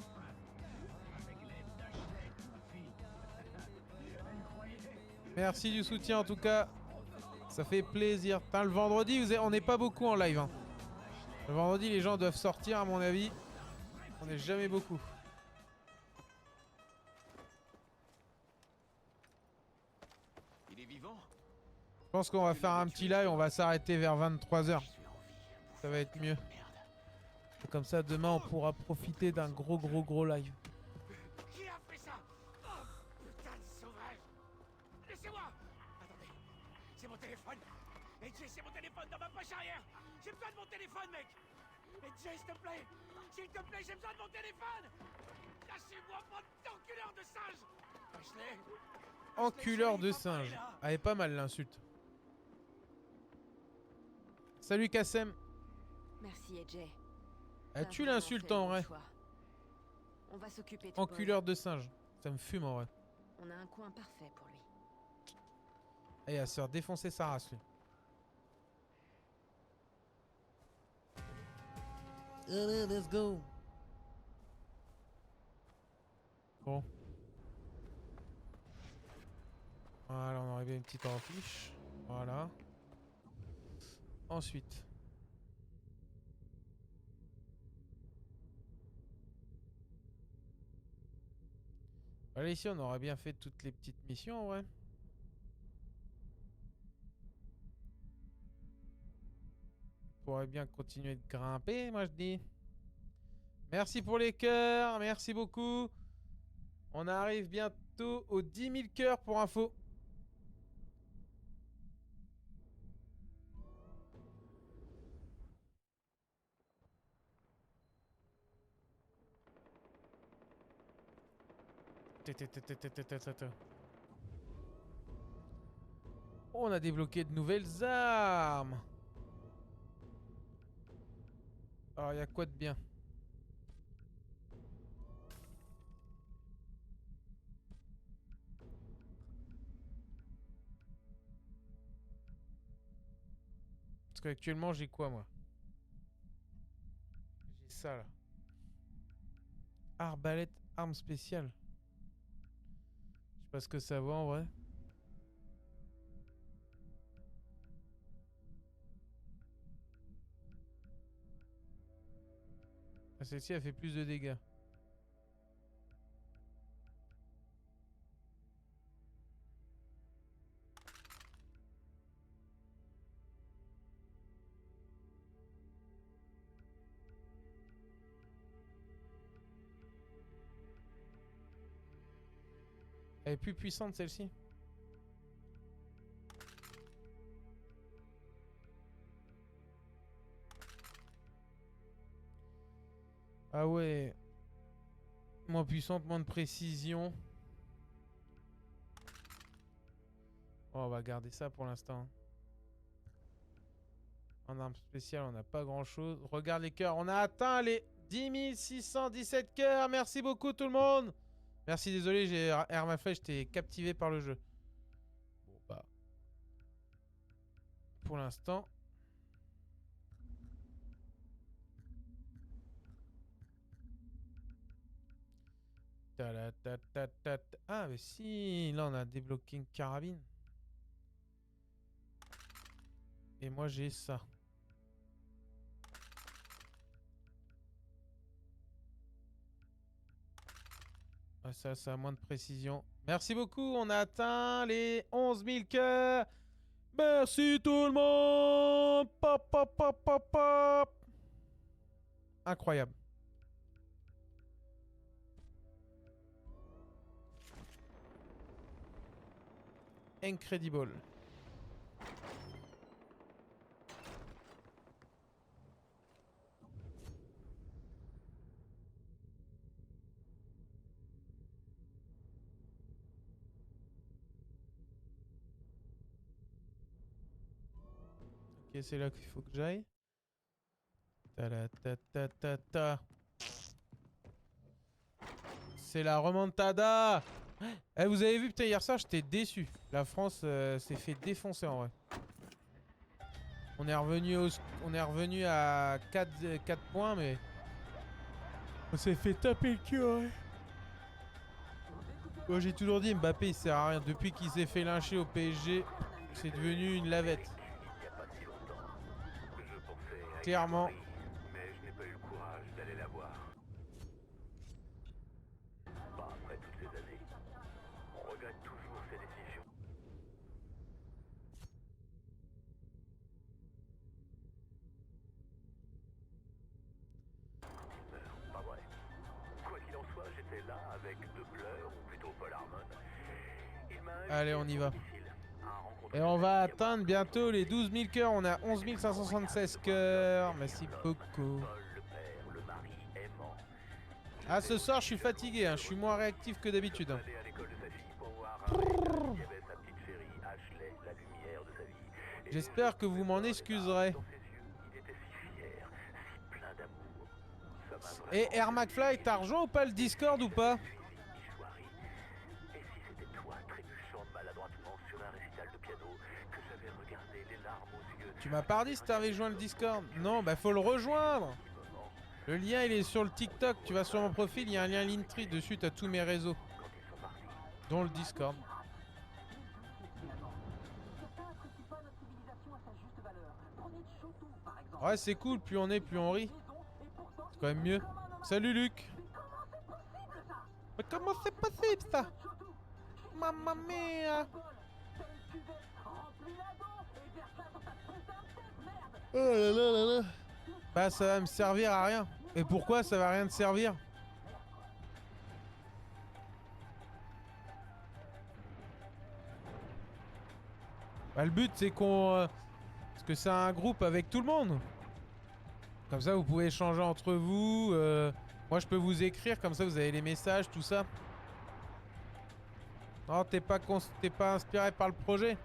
Merci du soutien en tout cas. Ça fait plaisir. Putain, le vendredi, on n'est pas beaucoup en live. Hein. Le vendredi, les gens doivent sortir à mon avis. On n'est jamais beaucoup. Il est vivant? Je pense qu'on va faire un petit live. On va s'arrêter vers 23 h. Ça va être mieux. Et comme ça, demain, on pourra profiter d'un gros live. Qui a fait ça? Oh, putain de sauvage! Laissez-moi! Attendez, c'est mon téléphone! AJ, c'est mon téléphone dans ma poche arrière! J'ai besoin de mon téléphone, mec! AJ, s'il te plaît! S'il te plaît, j'ai besoin de mon téléphone! Lâchez-moi, bande d'enculeurs de singe! Ashley! Enculeur de singe. Elle est pas mal l'insulte. Salut Kassem. Merci, AJ. Tu l'insultes en vrai. On va s'occuper de Enculeur de singe. Ça me fume en vrai. On a un coin parfait pour lui. Et à se faire défoncer sa race lui. Allez, let's go. Bon. Voilà, on aurait bien une petite affiche. Voilà. Ensuite. Allez, ici, on aurait bien fait toutes les petites missions en vrai. On pourrait bien continuer de grimper, moi je dis. Merci pour les cœurs, merci beaucoup. On arrive bientôt aux 10 000 cœurs pour info. On a débloqué de nouvelles armes. Alors, il y a quoi de bien? Parce qu'actuellement, j'ai quoi, moi? J'ai ça, là. Arbalète, arme spéciale. Je sais pas ce que ça vaut, en vrai. Ah, celle-ci, elle fait plus de dégâts. Elle est plus puissante celle-ci. Ah ouais. Moins puissante, moins de précision. Oh, on va garder ça pour l'instant. En arme spéciale, on n'a pas grand chose. Regarde les cœurs. On a atteint les 10 617 cœurs. Merci beaucoup tout le monde. Merci, désolé, j'ai Hermaflay, j'étais captivé par le jeu. Bon bah. Pour l'instant. Ah mais si, là on a débloqué une carabine. Et moi j'ai ça. Ah, ça a moins de précision. Merci beaucoup, on a atteint les 11 000 cœurs. Merci tout le monde. Pop, pop, pop, pop, pop. Incroyable. Incredible. Ok, c'est là qu'il faut que j'aille. C'est la remontada. Eh, vous avez vu, putain, hier soir, j'étais déçu. La France s'est fait défoncer en vrai. On est revenu à 4 points, mais... On s'est fait taper le cul, ouais. Moi, j'ai toujours dit, Mbappé, il sert à rien. Depuis qu'il s'est fait lyncher au PSG, c'est devenu une lavette. Clairement. Mais je n'ai pas eu le courage d'aller la voir. Pas après toutes ces années. On regrette toujours ses décisions. Pas vrai. Quoi qu'il en soit, j'étais là avec De Bleur, ou plutôt Paul Harmon. Allez, on y va. Et on va atteindre bientôt les 12 000 cœurs. On a 11 576 cœurs. Merci beaucoup. Ah, ce soir, je suis fatigué. Hein. Je suis moins réactif que d'habitude. J'espère que vous m'en excuserez. Et Air McFly, t'as rejoint ou pas le Discord ou pas? Tu m'as pas dit si t'avais joint le Discord. Non, bah faut le rejoindre. Le lien il est sur le TikTok. Tu vas sur mon profil, il y a un lien Linktree. Dessus t'as tous mes réseaux, dont le Discord. Ouais, c'est cool, plus on est, plus on rit. C'est quand même mieux. Salut Luc. Mais comment c'est possible ça? Mamma mia. Oh là là là là. Bah ça va me servir à rien. Et pourquoi ça va rien te servir? Bah le but c'est qu'on... parce que c'est un groupe avec tout le monde. Comme ça vous pouvez échanger entre vous. Moi je peux vous écrire, comme ça vous avez les messages, tout ça. Non, t'es pas inspiré par le projet?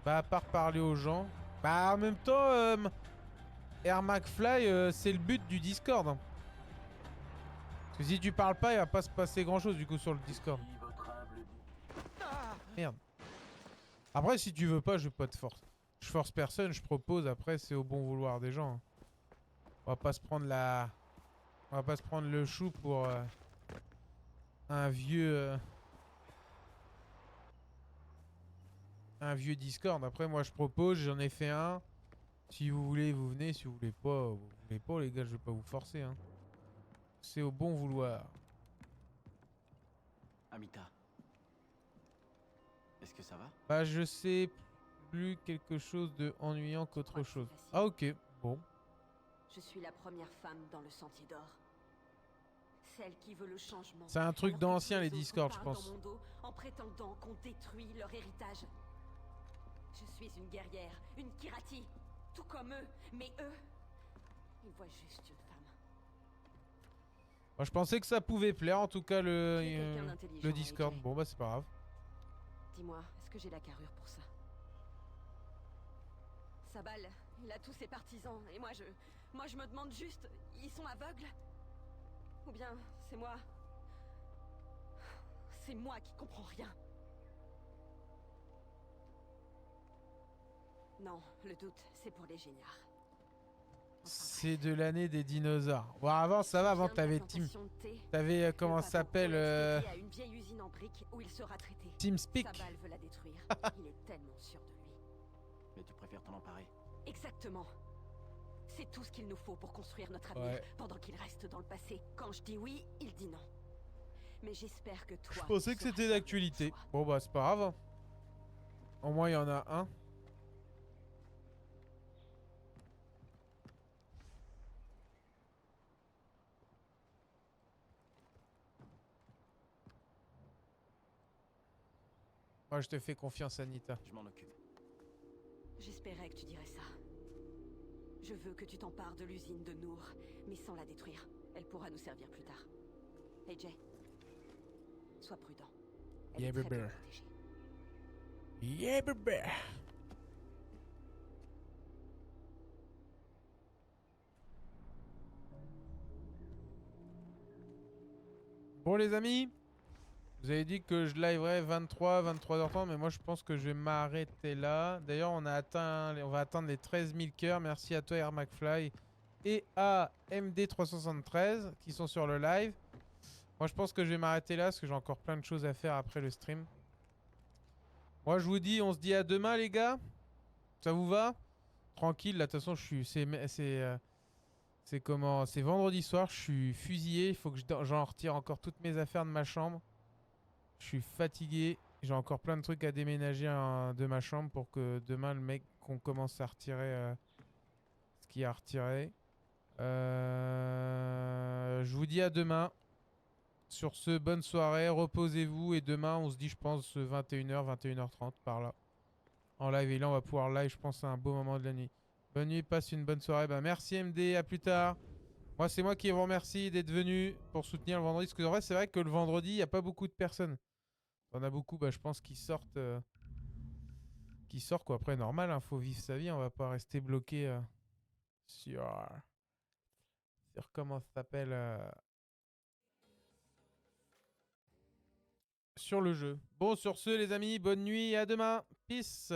Bah à part parler aux gens. Bah en même temps, Air McFly, c'est le but du Discord. Hein. Parce que si tu parles pas, il va pas se passer grand chose du coup sur le Discord. Merde. Après si tu veux pas, je vais pas te forcer. Je force personne, je propose, après c'est au bon vouloir des gens. Hein. On va pas se prendre la... On va pas se prendre le chou pour un vieux... un vieux Discord. Après moi je propose, j'en ai fait un. Si vous voulez vous venez, si vous voulez pas les gars, je vais pas vous forcer hein. C'est au bon vouloir. Amita, est-ce que ça va? Bah je sais plus quelque chose de ennuyant qu'autre chose. Ah ok, bon. Je suis la première femme dans le Sentier d'Or. celle qui veut le changement. C'est un truc alors que d'ancien, tous les autres Discord, je parlent pense. dans mon dos en prétendant qu'on détruit leur héritage. Je suis une guerrière, une Kirati, tout comme eux, mais eux, ils voient juste une femme. Moi, je pensais que ça pouvait plaire, en tout cas, Tu es quelqu'un d'intelligent, le Discord. AJ. Bon, bah, c'est pas grave. Dis-moi, est-ce que j'ai la carrure pour ça? Sabal, il a tous ses partisans, et moi je me demande juste, ils sont aveugles? Ou bien c'est moi? C'est moi qui comprends rien. Non, le doute, c'est pour les géniards. C'est de l'année des dinosaures. Bon, avant, ça va, avant, t'avais Team... T'avais, comment ça s'appelle À une vieille usine en briques où il sera traité. TeamSpeak. Sabal veut la détruire. Il est tellement sûr de lui. Mais tu préfères t'en emparer. Exactement. C'est tout ce qu'il nous faut pour construire notre avenir, Ouais. pendant qu'il reste dans le passé. Quand je dis oui, il dit non. Mais j'espère que toi... Je pensais tu que sauras c'était faire le d'actualité. choix. Bon, bah, c'est pas grave. Au moins, il y en a un. Moi, je te fais confiance, Anita. Je m'en occupe. J'espérais que tu dirais ça. Je veux que tu t'empares de l'usine de Nour, mais sans la détruire. Elle pourra nous servir plus tard. AJ, sois prudent. Elle Yeah, est très bien baby. protégée. Yeah, baby. Bon, les amis, vous avez dit que je liverais 23h30, mais moi je pense que je vais m'arrêter là. D'ailleurs, on va atteindre les 13 000 cœurs. Merci à toi, Air McFly, et à MD373 qui sont sur le live. Moi, je pense que je vais m'arrêter là parce que j'ai encore plein de choses à faire après le stream. Moi, je vous dis, on se dit à demain, les gars. Ça vous va? Tranquille, là, de toute façon, c'est comment? C'est vendredi soir, je suis fusillé. Il faut que j'en retire encore toutes mes affaires de ma chambre. Je suis fatigué. J'ai encore plein de trucs à déménager de ma chambre pour que demain, le mec, qu'on commence à retirer ce qu'il y a à retirer. Je vous dis à demain. Sur ce, bonne soirée, reposez-vous. Et demain, on se dit, je pense, 21h, 21h30 par là. En live. Et là, on va pouvoir live, je pense, à un beau moment de la nuit. Bonne nuit, passe une bonne soirée. Bah, merci MD, à plus tard. Moi, c'est moi qui vous remercie d'être venu pour soutenir le vendredi. Parce que en vrai, c'est vrai que le vendredi, il n'y a pas beaucoup de personnes. On a beaucoup, bah, je pense, qui sortent. Qui sortent, quoi. Après, normal, hein, faut vivre sa vie. On va pas rester bloqué sur comment ça s'appelle sur le jeu. Bon, sur ce, les amis, bonne nuit et à demain. Peace.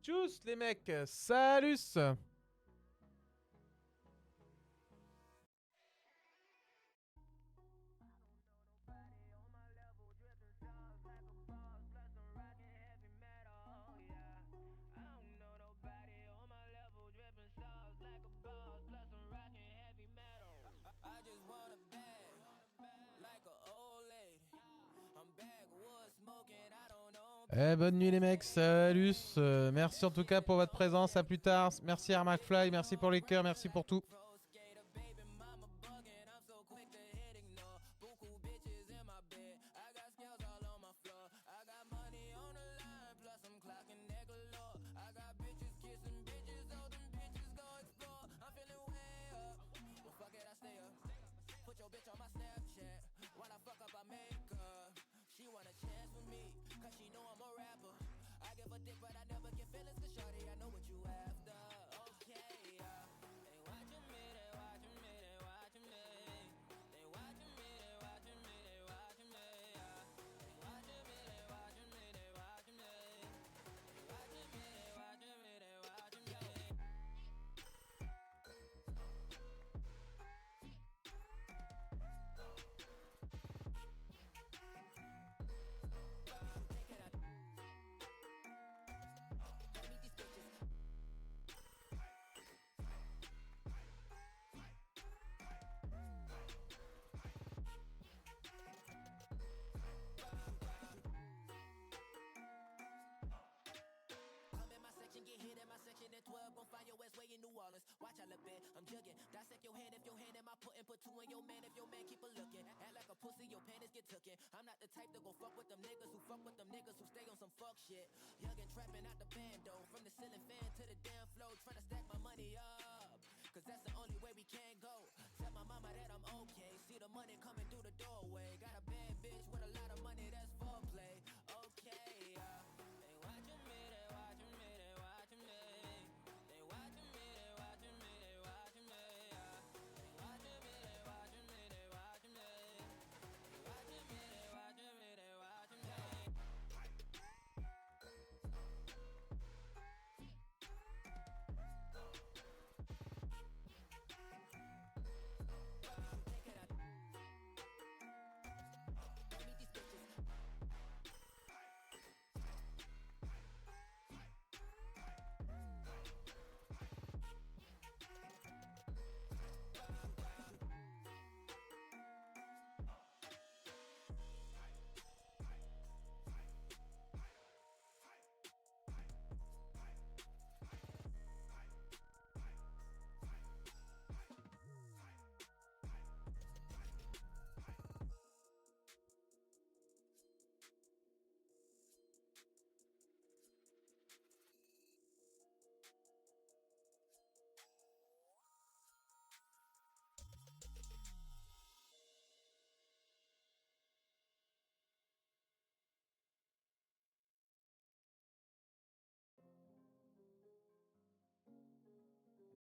Tchuss, les mecs. Salut. Bonne nuit les mecs, salut. Merci en tout cas pour votre présence, à plus tard. Merci Air McFly, merci pour les cœurs, merci pour tout. put two in your man if your man keep a looking. Act like a pussy, your panties get tooken. I'm not the type to go fuck with them niggas who fuck with them niggas who stay on some fuck shit. Young and trapping out the bando, from the ceiling fan to the damn floor, trying to stack my money up. Cause that's the